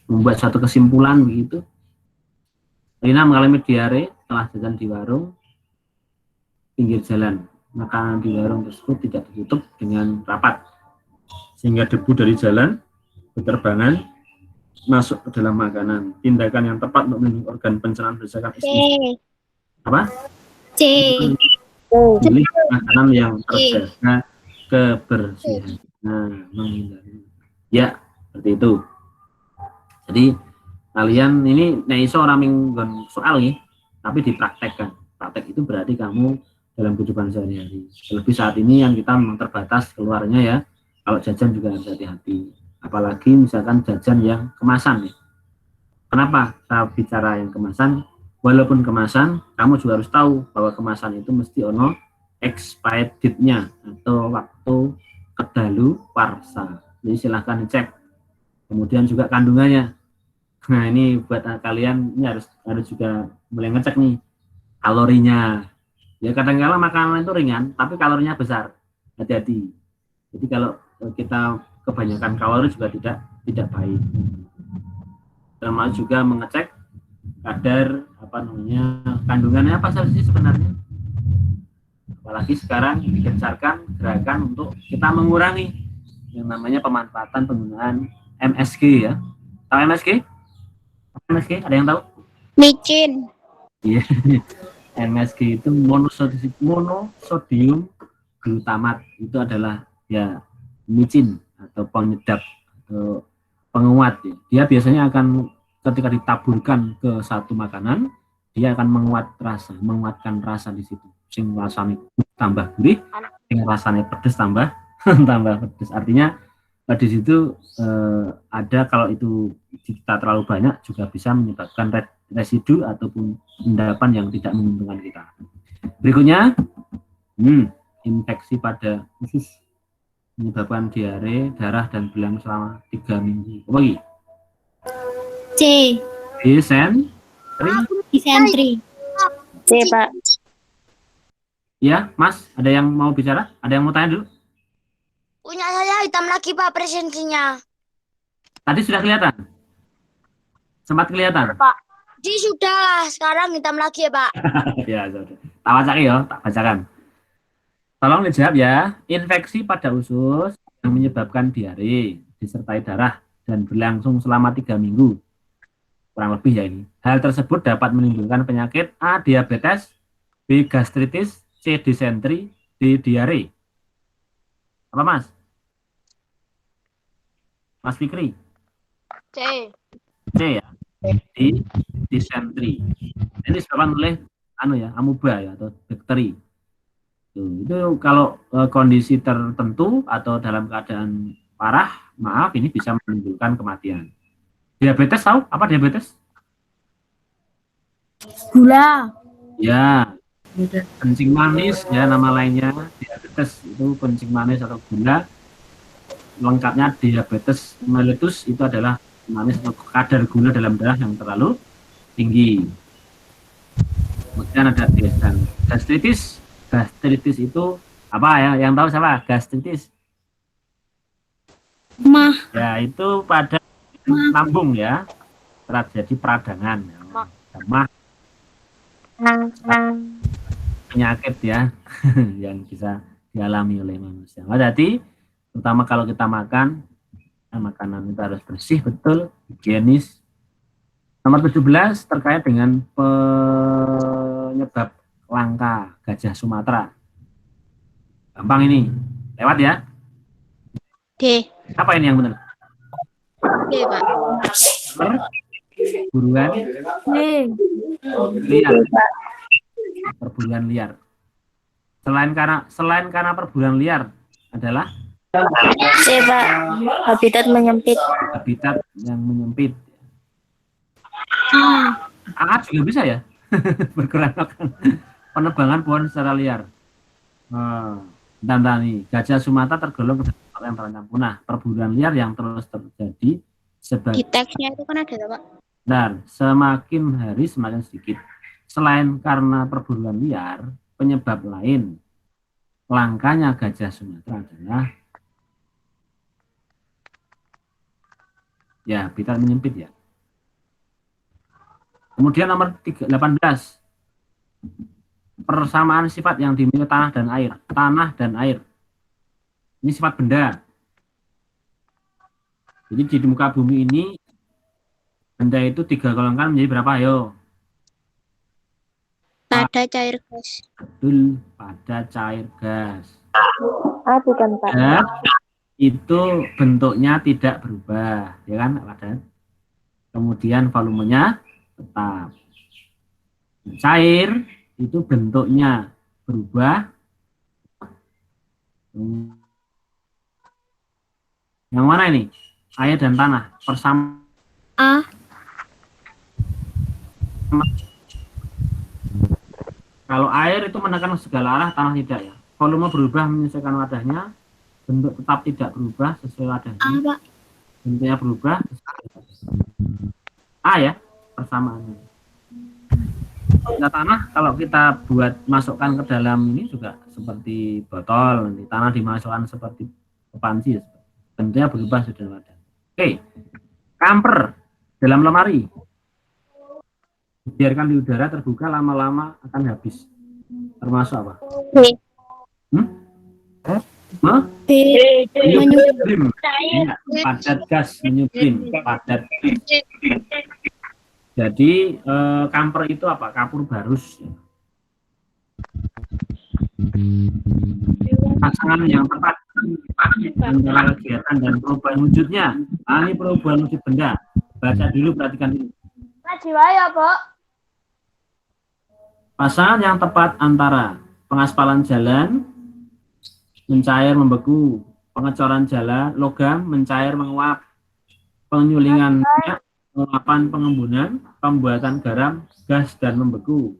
membuat suatu kesimpulan begitu. Rina mengalami diare setelah jajan di warung pinggir jalan. Makanan di warung tersebut tidak ditutup dengan rapat, sehingga debu dari jalan berterbangan masuk ke dalam makanan. Tindakan yang tepat untuk melindungi organ pencernaan berdasarkan SI. Apa? C. Pilih makanan yang terjaga kebersihan. Nah, menghindari. Ya, seperti itu. Jadi kalian ini iso ora minggon soal nih, tapi dipraktekkan. Praktek itu berarti kamu dalam kehidupan sehari-hari. Lebih saat ini yang kita memang terbatas keluarnya ya. Kalau jajan juga harus hati-hati. Apalagi misalkan jajan yang kemasan ya. Kenapa saya bicara yang kemasan? Walaupun kemasan, kamu juga harus tahu bahwa kemasan itu mesti ono expired date-nya atau waktu kedalu warsa. Jadi silahkan dicek. Kemudian juga kandungannya. Nah ini buat kalian ini harus juga mulai ngecek nih kalorinya. Ya kadang-kadang makanan itu ringan, tapi kalorinya besar. Hati-hati. Jadi kalau kita kebanyakan kalori juga tidak baik. Termasuk juga mengecek kadar kandungannya apa sih sebenarnya. Apalagi sekarang digencarkan gerakan untuk kita mengurangi yang namanya pemanfaatan penggunaan MSG ya. Tahu MSG? MSG ada yang tahu? Micin. Iya. MSG itu monosodium glutamat, itu adalah ya micin atau penyedap atau penguat ya. Dia biasanya akan ketika ditaburkan ke satu makanan, dia akan menguatkan rasa di situ. Sing rasanya tambah gurih, sing rasanya pedas tambah pedas. Artinya di situ ada, kalau itu kita terlalu banyak juga bisa menyebabkan residu ataupun endapan yang tidak menguntungkan kita. Berikutnya, infeksi pada usus menyebabkan diare, darah dan belang selama 3 minggu. Apa lagi? C. Disentri. C, Pak. Ya, Mas, ada yang mau bicara? Ada yang mau tanya dulu? Punya saya hitam lagi, Pak, presensinya. Tadi sudah kelihatan? Sempat kelihatan? Pak, sudah. Sekarang hitam lagi ya, Pak. Ya, sudah. Tak bacakan ya, tak bacakan. Tolong dijawab ya. Infeksi pada usus yang menyebabkan diare, disertai darah, dan berlangsung selama 3 minggu. Kurang lebih ya ini. Hal tersebut dapat menimbulkan penyakit A. Diabetes, B. Gastritis, C. Disentri, D. Diare. Apa, Mas? Mas Fikri? C. C ya. D. Disentri. Ini disebabkan oleh amuba ya, atau bakteri. Itu kalau kondisi tertentu atau dalam keadaan parah, maaf, ini bisa menimbulkan kematian. Diabetes tahu apa diabetes? Gula. Ya, kencing manis ya nama lainnya. Diabetes itu kencing manis atau gula. Lengkapnya diabetes mellitus itu adalah manis atau kadar gula dalam darah yang terlalu tinggi. Kemudian ada desan. Gastritis. Gastritis itu apa ya? Yang tahu siapa? Gastritis. Mah. Ya, itu pada lambung ya. Terjadi peradangan. Mah. Penyakit ya yang bisa dialami oleh manusia. Hati-hati, terutama kalau kita makan, makanan itu harus bersih, betul, higienis. Nomor 17 terkait dengan penyebab langka gajah Sumatera. Gampang ini, lewat ya. D. Apa ini yang benar? D, Pak. Buruan liar. Perburuan liar. Selain karena perburuan liar adalah C, Pak. Habitat menyempit. Habitat yang menyempit. juga bisa ya. Berkurang penebangan pohon secara liar. Bentar nih, gajah Sumatera tergolong ke yang terancam punah. Perburuan liar yang terus terjadi sebagai Di teksnya itu kan ada, Pak. Dan semakin hari semakin sedikit. Selain karena perburuan liar, penyebab lain langkanya gajah Sumatera adalah ya habitat menyempit ya. Kemudian nomor 18, persamaan sifat yang dimiliki tanah dan air. Tanah dan air ini sifat benda. Jadi di muka bumi ini benda itu 3 golongan menjadi berapa? Ayo. Pada cair gas. Betul, pada cair gas. Bukan Pak. Gas itu bentuknya tidak berubah, ya kan, Pak? Kemudian volumenya tetap. Cair itu bentuknya berubah. Yang mana ini? Air dan tanah. A. Kalau air itu menekan segala arah, tanah tidak ya. Volume berubah menyesuaikan wadahnya, bentuk tetap tidak berubah sesuai wadahnya. A, Pak. Bentuknya berubah. A ya, persamaannya. Nah, tanah kalau kita buat masukkan ke dalam ini juga seperti botol, nanti tanah dimasukkan seperti panci, bentuknya berubah sesuai wadah. Oke, kamper dalam lemari. Biarkan di udara terbuka lama-lama akan habis. Termasuk apa? B. Menyublim. Ya, padat gas menyublim. Padat. Jadi kamper itu apa? Kapur barus. Pasangan yang tepat antara kegiatan dan perubahan wujudnya. Ini perubahan wujud benda. Baca dulu, perhatikan dulu. Ya, Pak. Pasangan yang tepat antara pengaspalan jalan, mencair membeku, pengecoran jalan, logam, mencair menguap, penyulingan minyak, penguapan pengembunan, pembuatan garam, gas, dan membeku.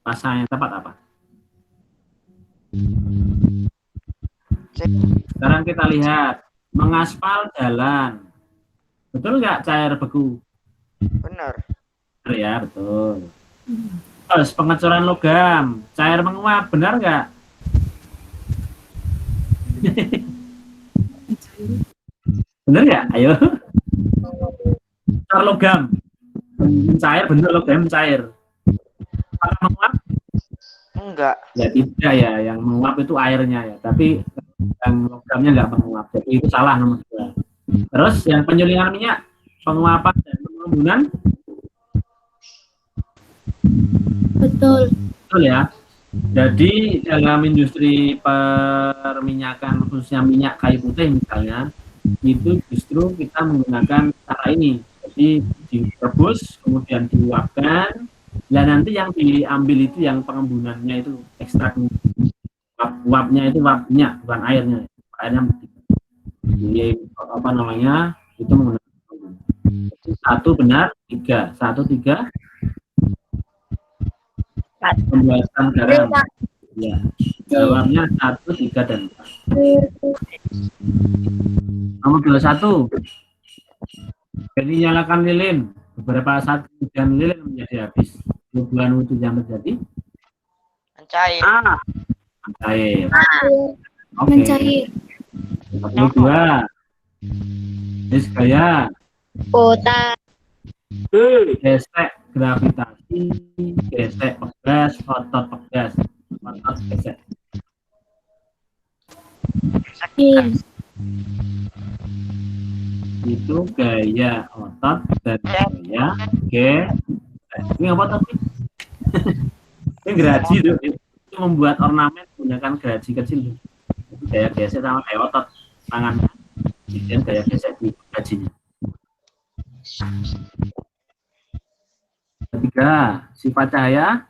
Pasangan yang tepat apa? Sekarang kita lihat, mengaspal jalan. Betul nggak cair beku? Benar. Benar ya, betul. Terus pengecoran logam, cair menguap, benar nggak? Benar nggak? Ayo. Cor logam, mencair, benar logam mencair. Kalau menguap? Enggak. Ya tidak ya, yang menguap itu airnya ya, tapi yang logamnya nggak menguap, jadi itu salah nomor 2. Terus yang penyulingan minyak, penguapan dan pengembunan? Betul. Betul ya. Jadi dalam industri perminyakan, khususnya minyak kayu putih misalnya, itu justru kita menggunakan cara ini. Jadi direbus, kemudian diuapkan, dan nanti yang diambil itu yang pengembunannya itu ekstrak. Uapnya itu uap minyak, bukan airnya. Airnya jadi apa namanya, itu menggunakan 1 benar, 3. 1, 3 pembuatan garam ya, jawabnya 1, 3, dan 4. Nomor 21, Jadi nyalakan lilin. Beberapa saat kemudian lilin menjadi habis. Perubahan wujud yang terjadi? Mencair. Mencair. Oke. Mencair. 42. Nis gaya. Kota. Gesek gravitasi, gesek pegas, otot pegas, otot gesek. Itu gaya otot dan gaya gesek. Ini apa tadi? Ini gergaji itu membuat ornamen menggunakan gergaji kecil. Itu gaya gesek sama gaya otot tangan. Kemudian gaya gesek di gergajinya. Ketiga, sifat cahaya.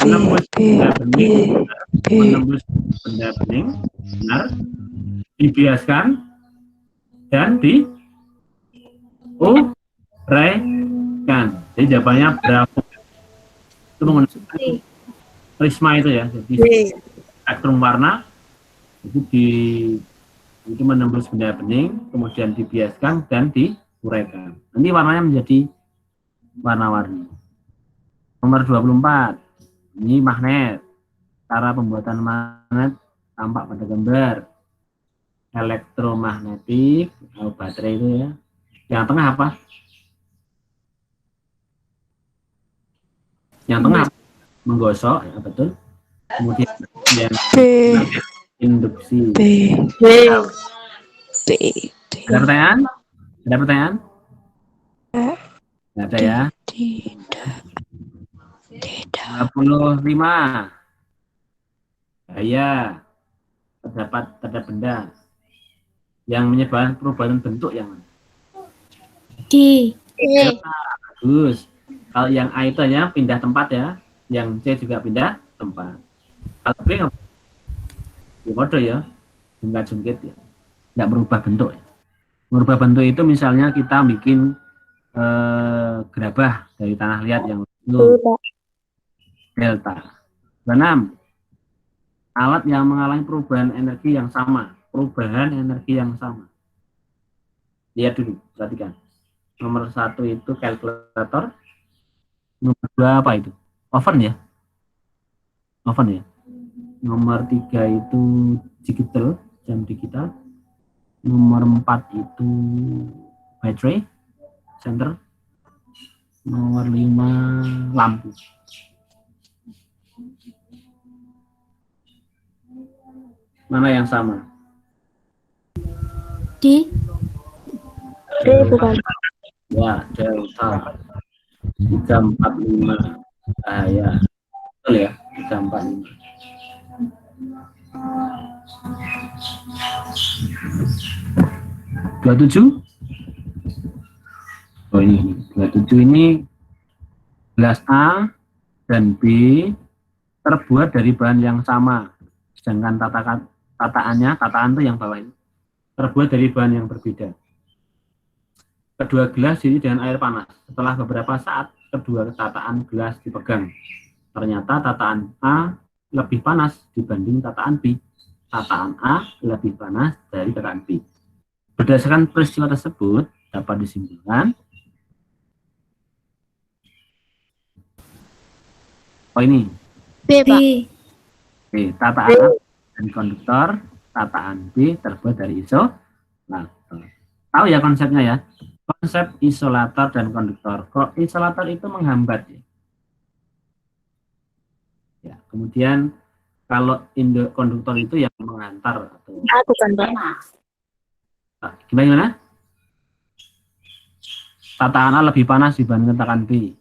Menembus benda bening, menembus benda bening, benar, dibiaskan dan diuraikan. Jadi jawabannya berapa? Itu menggunakan prisma itu ya, jadi spektrum warna itu menembus benda bening, kemudian dibiaskan dan diuraikan. Nanti warnanya menjadi warna-warni. Nomor 24, ini magnet. Cara pembuatan magnet tampak pada gambar. Elektromagnetik, baterai itu ya. Yang tengah apa? Yang tengah menggosok, ya betul. Kemudian yang induksi. Ada pertanyaan? Ada pertanyaan? Tidak ada ya? Tidak. 25. Gaya terdapat benda yang menyebabkan perubahan bentuk yang mana? Bagus. Kalau yang A itu hanya pindah tempat ya, yang C juga pindah tempat. Kalau B kode ya, jungkit ya, nggak berubah bentuk. Ya. Merubah bentuk itu misalnya kita bikin gerabah dari tanah liat yang delta. 6. Alat yang mengalami perubahan energi yang sama. Perubahan energi yang sama. Lihat dulu, perhatikan. Nomor 1 itu kalkulator. Nomor 2 apa itu? Oven ya? Oven ya? Nomor 3 itu digital, jam digital. Nomor 4 itu baterai, center. Nomor 5 lampu. Mana yang sama? D bukan. Ya, delta 345 cahaya. Betul ya, 345. Oh ini 27 ini gelas A dan B terbuat dari bahan yang sama, sedangkan tataan itu yang bawah ini terbuat dari bahan yang berbeda. Kedua gelas diisi dengan air panas. Setelah beberapa saat, kedua tataan gelas dipegang. Ternyata tataan A lebih panas dibanding tataan B. Tataan A lebih panas dari tataan B. Berdasarkan peristiwa tersebut, dapat disimpulkan. Oh ini. B, Pak. B. Tataan A dari konduktor, tataan B terbuat dari isolator. Tahu ya konsepnya ya? Konsep isolator dan konduktor. Kok isolator itu menghambat ya? Ya, kemudian kalau konduktor itu yang menghantar atau bukan, Pak. Gimana? Tataan A lebih panas dibandingkan tataan B.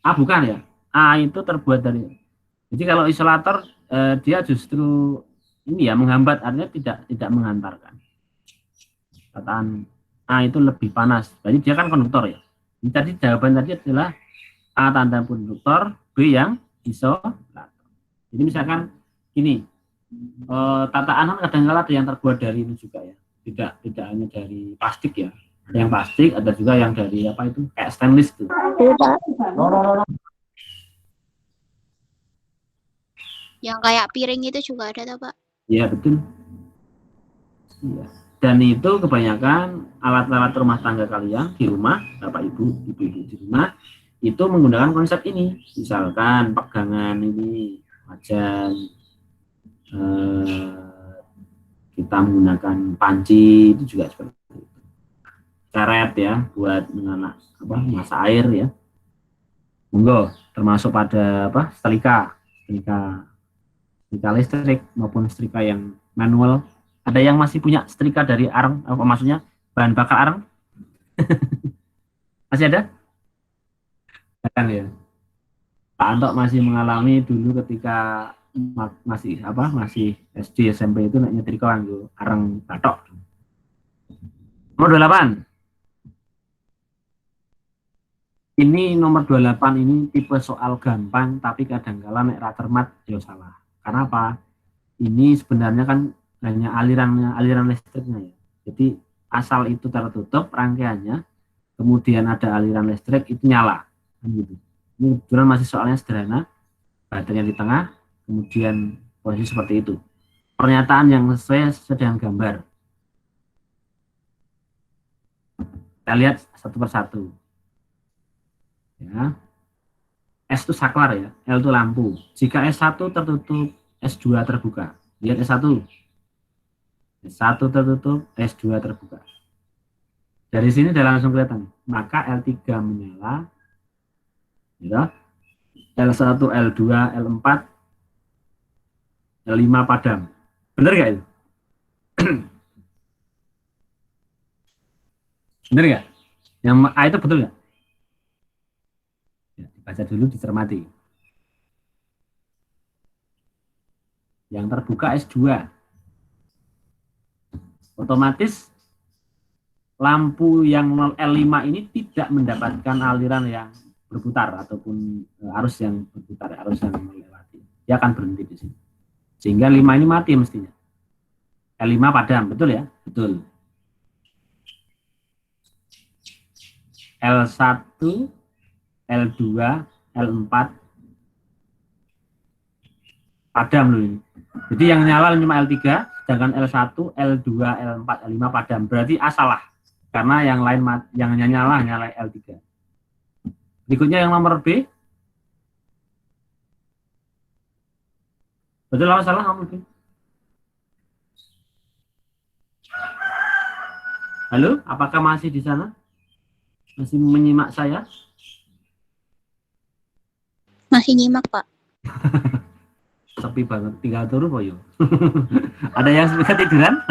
A bukan ya? A itu terbuat dari. Jadi kalau isolator dia justru ini ya menghambat, artinya tidak menghantarkan. Tataan A itu lebih panas. Jadi dia kan konduktor ya. Jadi jawaban tadi adalah A tanda konduktor, B yang isolator. Jadi misalkan ini tataan kadang-kala ada yang terbuat dari ini juga ya. Tidak hanya dari plastik ya. Ada yang plastik, ada juga yang dari apa itu kayak stainless tuh. Yang kayak piring itu juga ada toh, Pak? Iya, betul. Iya. Dan itu kebanyakan alat-alat rumah tangga kalian di rumah, Bapak Ibu, Ibu-ibu di rumah, itu menggunakan konsep ini. Misalkan pegangan ini, wajan, kita menggunakan panci, itu juga seperti itu. Karet ya, buat menganak masak air ya. Monggo, termasuk pada setrika listrik maupun setrika yang manual. Ada yang masih punya setrika dari arang, maksudnya bahan bakar arang? Masih ada? Kan ya. Pak Antok masih mengalami dulu ketika masih SD SMP itu naik nyetrika arang batok. Nomor 28. Ini nomor 28 ini tipe soal gampang tapi kadang-kala nek ra cermat ya salah. Karena apa? Ini sebenarnya kan hanya aliran listriknya ya. Jadi asal itu tertutup rangkaiannya, kemudian ada aliran listrik itu nyala. Gitu. Ini kebetulan masih soalnya sederhana, baterainya di tengah, kemudian posisi seperti itu. Pernyataan yang sesuai dengan gambar. Kita lihat satu persatu. Ya. S itu saklar ya, L itu lampu. Jika S1 tertutup, S2 terbuka. Lihat S1. S1 tertutup, S2 terbuka. Dari sini sudah langsung kelihatan. Maka L3 menyala. Ya. L1, L2, L4, L5 padam. Benar nggak itu? Benar nggak? Yang A itu betul nggak? Ya, dibaca dulu, dicermati. Yang terbuka S2. Otomatis lampu yang L5 ini tidak mendapatkan aliran yang berputar ataupun arus yang berputar, arus yang melewati. Dia akan berhenti di sini. Sehingga 5 ini mati mestinya. L5 padam, betul ya? Betul. L1, L2, L4 padam loh ini. Jadi yang nyala cuma L3, sedangkan L1, L2, L4, L5 padam. Berarti A salah. Karena yang lain yang nyala L3. Berikutnya yang nomor B. Betul atau salah nomor B? Halo, apakah masih di sana? Masih menyimak saya? Masih nyimak, Pak. Sepi banget, tinggal turun Boyo. Ada yang sudah tiduran?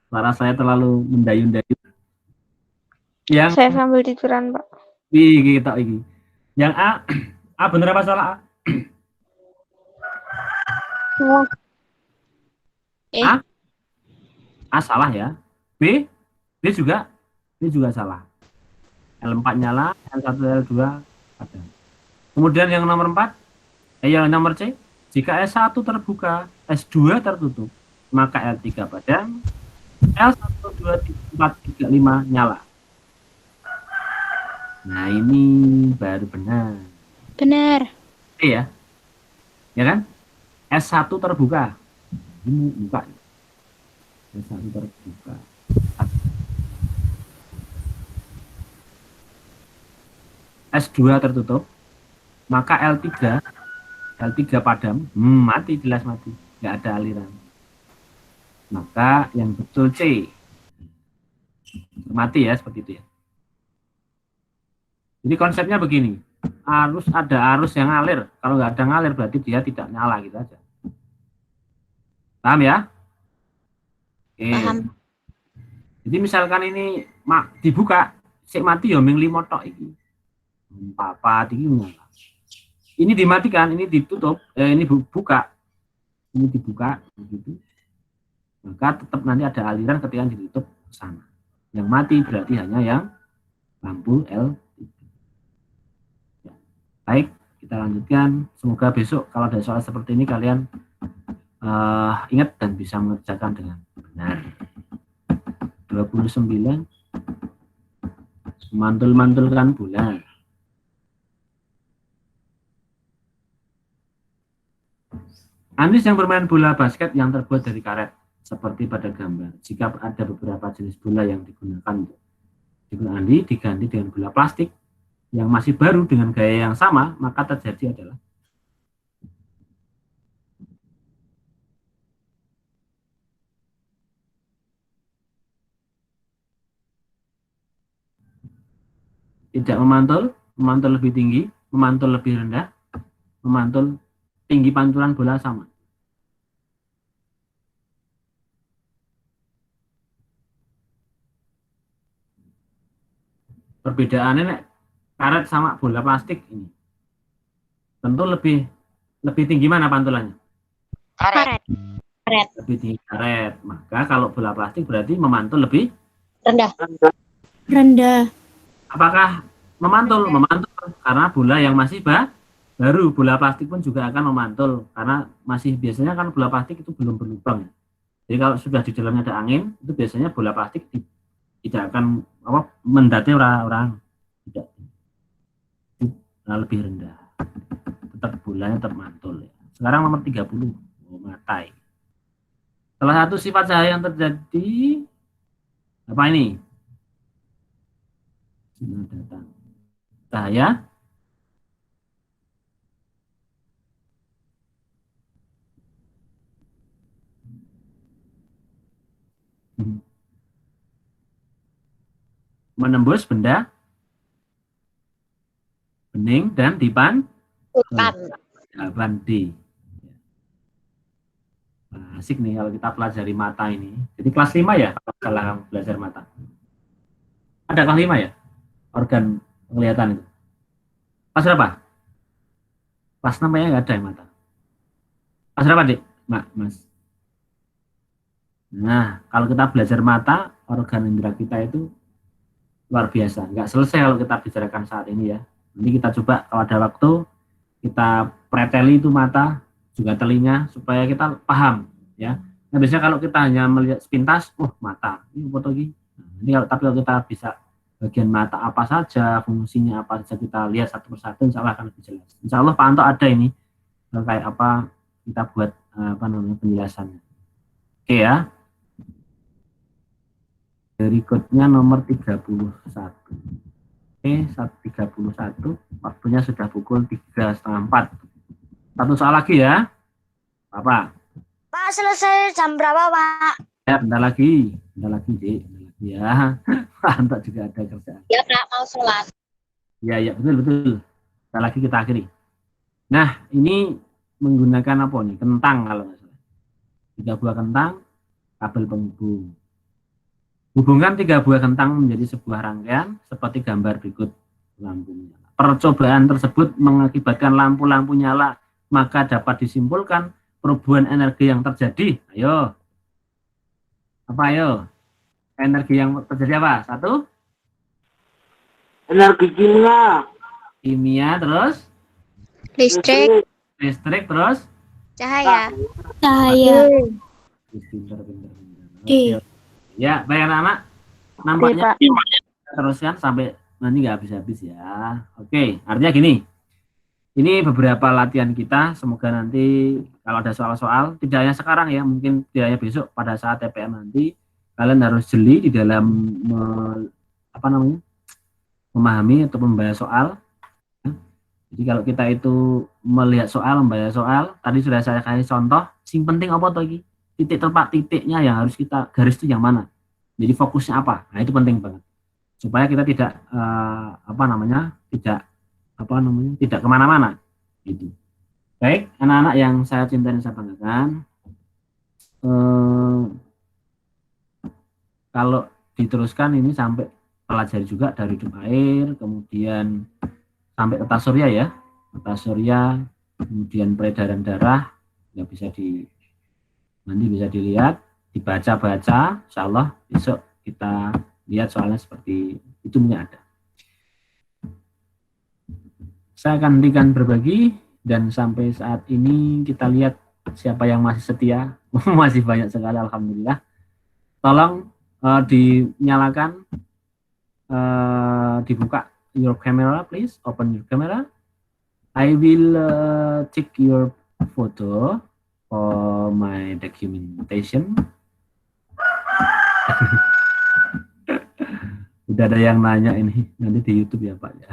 Suara saya terlalu mendayu-dayu. Yang Saya sambil tiduran, Pak. kita ini. Yang A bener apa salah A? A salah ya. B juga salah. L4 nyala, L1, L2 padam. Kemudian yang nomor 4, yang nomor C, jika S1 terbuka, S2 tertutup, maka L3 padam, L1, 2, 3, 4, 3, 5 nyala. Nah, ini baru benar. Benar. Iya. Ya kan? S1 terbuka. Ini buka. S1 terbuka. S2 tertutup, maka L3 padam, mati, jelas mati, nggak ada aliran. Maka yang betul C, mati ya, seperti itu ya. Jadi konsepnya begini, ada arus yang ngalir, kalau nggak ada ngalir berarti dia tidak nyala gitu aja. Paham ya? Oke. Paham. Jadi misalkan ini dibuka, si mati ya ming 5 tok iki. Papa tinggi. Ini dimatikan, ini ditutup, ini buka, ini dibuka, begitu. Maka tetap nanti ada aliran ketika ditutup ke sana. Yang mati berarti hanya yang lampu L3. Ya. Baik, kita lanjutkan. Semoga besok kalau ada soal seperti ini kalian ingat dan bisa mengerjakan dengan benar. 29 mantul-mantulkan bulan. Anies yang bermain bola basket yang terbuat dari karet, seperti pada gambar. Jika ada beberapa jenis bola yang digunakan Andi diganti dengan bola plastik yang masih baru dengan gaya yang sama, maka terjadi adalah tidak memantul, memantul lebih tinggi, memantul lebih rendah, memantul tinggi pantulan bola sama. Perbedaannya nek karet sama bola plastik ini tentu lebih tinggi mana pantulannya? Karet. Lebih tinggi karet. Maka kalau bola plastik berarti memantul lebih Rendah. Rendah. Apakah memantul? Memantul karena bola yang masih baru. Bola plastik pun juga akan memantul karena masih biasanya kan bola plastik itu belum berlubang. Jadi kalau sudah di dalamnya ada angin, itu biasanya bola plastik tidak akan mendati orang tidak, lebih rendah, tetap bolanya tetap mantul ya. Sekarang nomor 30 matai. Salah satu sifat cahaya yang terjadi apa ini? Datang cahaya menembus benda bening dan dibandi. Nah, asik nih kalau kita pelajari mata ini. Jadi kelas 5 ya kalau salah belajar mata. Ada kelas 5 ya? Organ penglihatan itu. Kelas berapa? Kelas 6 ya nggak ada yang mata. Kelas berapa, Dik? Mas. Nah, kalau kita belajar mata, organ indera kita itu luar biasa. Nggak selesai kalau kita bicarakan saat ini ya. Nanti kita coba kalau ada waktu, kita preteli itu mata, juga telinga, supaya kita paham. Ya. Nah, biasanya kalau kita hanya melihat sepintas, mata, ini foto ini. Nah, tapi kalau kita bisa bagian mata apa saja, fungsinya apa saja kita lihat satu persatu, insya Allah akan lebih jelas. Insya Allah Pak Anto ada ini, kayak apa kita buat penjelasannya. Oke ya. Berikutnya nomor 31. Oke, 31. Waktunya sudah pukul 3:30. Satu soal lagi ya. Apa? Pak, selesai jam berapa, Pak? Ya, bentar lagi, Dik. Ya, Anto juga ada kerjaan. Ya, Pak, mau sholat. Ya, betul. Bentar lagi kita akhiri. Nah, ini menggunakan apa nih? Kentang kalau nggak salah. 3 buah kentang, kabel penghubung. Hubungkan 3 buah kentang menjadi sebuah rangkaian seperti gambar berikut lampu menyala. Percobaan tersebut mengakibatkan lampu-lampu nyala, maka dapat disimpulkan perubahan energi yang terjadi. Ayo. Apa ayo? Energi yang terjadi apa? 1. Energi kimia. Kimia, terus? Listrik, terus? Cahaya. Pinter. Ya, baik anak-anak. Nampaknya teruskan sampai nanti nggak habis-habis ya. Oke, artinya gini. Ini beberapa latihan kita. Semoga nanti kalau ada soal-soal, tidak hanya sekarang ya, mungkin tidak hanya besok pada saat TPM nanti, kalian harus jeli di dalam memahami atau membahas soal. Jadi kalau kita itu melihat soal, membaca soal, tadi sudah saya kasih contoh, sing penting apa tuh ini? Titiknya yang harus kita garis itu yang mana? Jadi fokusnya apa? Nah, itu penting banget. Supaya kita tidak tidak kemana-mana. Gitu. Baik, anak-anak yang saya cintai dan saya banggakan, kalau diteruskan ini sampai pelajari juga dari hidup air, kemudian sampai tata surya ya, tata surya, kemudian peredaran darah, ya nanti bisa dilihat, dibaca-baca, insya Allah besok kita lihat soalnya seperti itu punya ada. Saya akan hentikan berbagi dan sampai saat ini kita lihat siapa yang masih setia, masih banyak sekali alhamdulillah. Tolong dinyalakan, dibuka your camera please, open your camera. I will take your photo for my documentation. Udah ada yang nanya ini, nanti di YouTube ya Pak ya.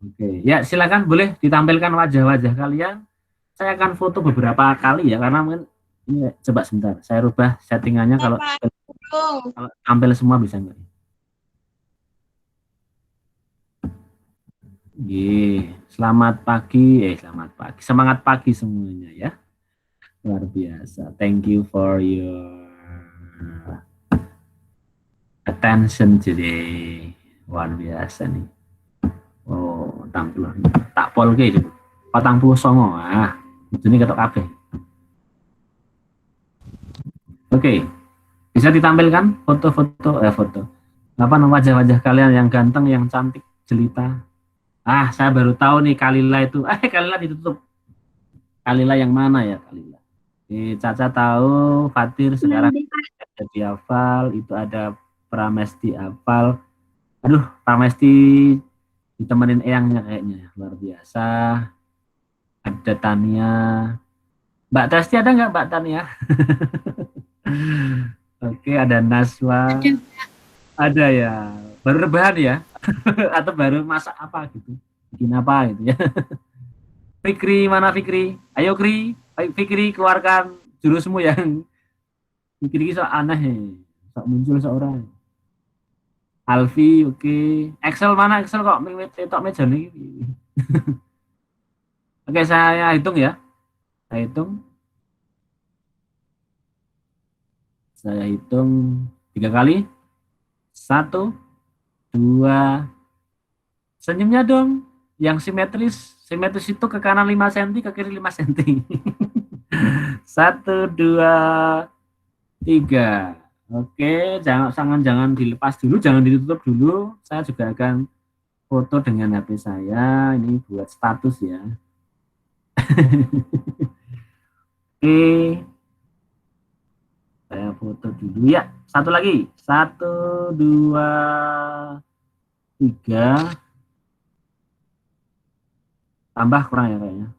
Oke, ya silakan boleh ditampilkan wajah-wajah kalian. Saya akan foto beberapa kali ya, karena mungkin ini coba sebentar, saya rubah settingannya kalau tampil semua bisa nggak? Selamat pagi, semangat pagi semuanya ya. Luar biasa. Thank you for your attention today. Luar biasa nih. Oh, tampil tak pol ke 49. Ah, ini ketok kabeh. Oke. Bisa ditampilkan foto-foto apa nama wajah-wajah kalian yang ganteng, yang cantik, jelita. Ah, saya baru tahu nih Kalila itu. Kalila ditutup. Kalila yang mana ya Kalila? Caca tahu, Fatir sekarang jadi hafal, itu ada Pramesti hafal. Aduh, Pramesti ditemenin eyangnya kayaknya, luar biasa. Ada Tania. Mbak Testi ada nggak Mbak Tania? Oke, ada Naswa. Ada ya. Baru rebahan ya? Atau baru masak apa gitu? Bikin apa gitu ya? Fikri, mana Fikri? Ayo Fikri, keluarkan jurusmu yang Fikri sok aneh, sok muncul seorang. Alfi, oke. Excel mana Excel kok tok meja nih? Oke, saya hitung ya. Saya hitung 3 kali. 1, 2. Senyumnya dong. Yang simetris itu ke kanan 5 cm, ke kiri 5 cm. 1, 2, 3. Oke, jangan dilepas dulu, jangan ditutup dulu. Saya juga akan foto dengan HP saya. Ini buat status ya. Oke. Saya foto dulu ya. Satu lagi. 1, 2, 3. Tambah kurang ya kayaknya.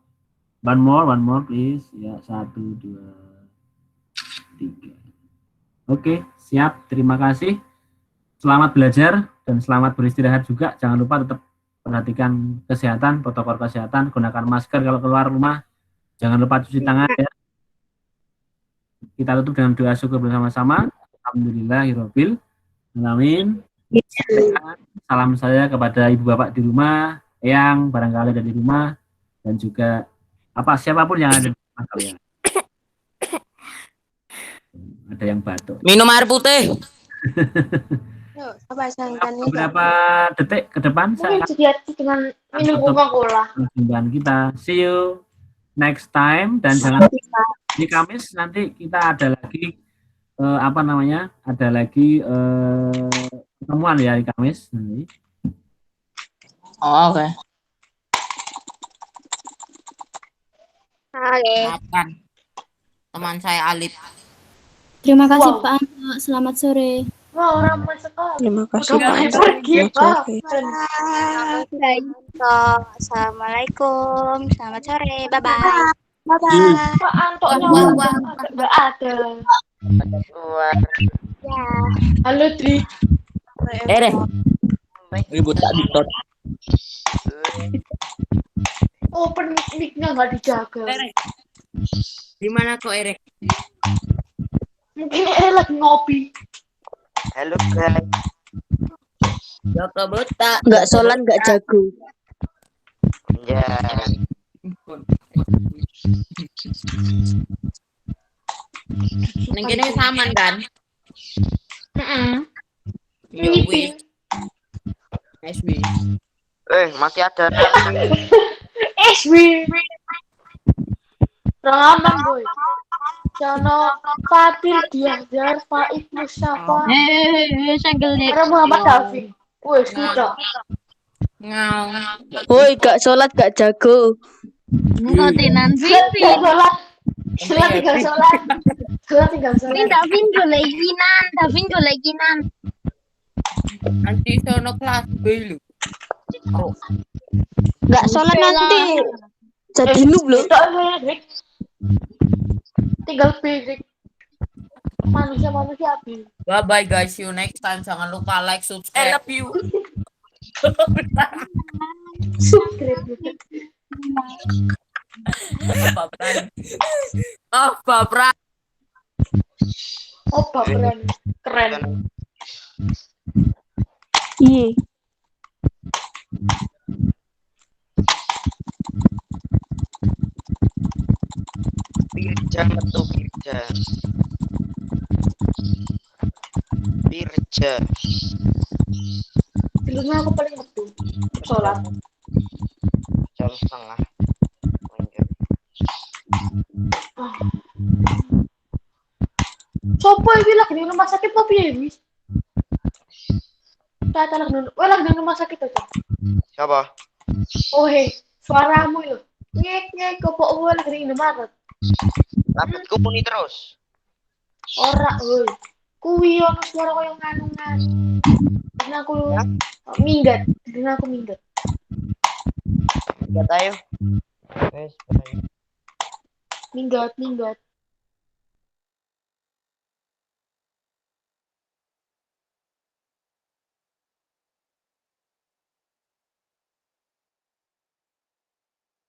One more please. Ya, 1, 2, 3. Oke, siap. Terima kasih. Selamat belajar dan selamat beristirahat juga. Jangan lupa tetap perhatikan kesehatan, protokol kesehatan, gunakan masker kalau keluar rumah. Jangan lupa cuci tangan ya. Kita tutup dengan doa syukur bersama-sama. Alhamdulillahirabbil alamin. Salam saya kepada ibu bapak di rumah, yang barangkali ada di rumah, dan juga siapapun yang ada di rumah kalian. Ada yang batuk. Minum air putih. Beberapa detik ke depan saya dengan minum Coca-Cola. Kita see you next time, dan jangan di Kamis nanti kita ada lagi ada lagi pertemuan ya di Kamis nanti. Oh, oke. Oke. Teman saya Alif. Terima kasih Pak Anto. Selamat sore. Wow, ramai sekali. Terima kasih Udah Pak. pergi, Pak. Assalamualaikum. Selamat sore. Bye-bye. Pak Anto nggak ada. Ya. Halo, Tri. Ribut tak ditot. Open mic-nya nggak dijaga. Di mana kok Erek? Mungkin lagi ngopi. Halo guys. Joko buta. Nggak sholat, nggak jago. Ya. Neng saman kan? Ngipin. SB. Masih ada. SB. Ramah boy. Jono Fatir Diajar Faid Mustafa. Ada Muhammad Taufik. Wes kita. Ngau. Woi, gak sholat, gak jago. Ngotinan Vivi. Sholat tinggal sholat. Davin golekinan. Nanti sono kelas B lu. Gak sholat nanti. Jadi noob loh. Tinggal pilih manusia api. Bye bye guys, see you next time. Jangan lupa like, subscribe. I love you. Subscribe. Bapran. Oh, Bapran. Keren. Iya. Birja metu Birja. Birja. Dulunya aku paling metu. Sholat. Jam setengah. Sopo iki lagi di rumah sakit apa piye wis? Tata lagi di rumah sakit aja. Siapa? Oh suaramu yo. Nyek kok lagi di Indomaret. Lapetku muni terus. Ora, woi. Kuwi ono suara koyo nganu-nganu. Dan aku minggat. Minggat ayo. Wes, Minggat.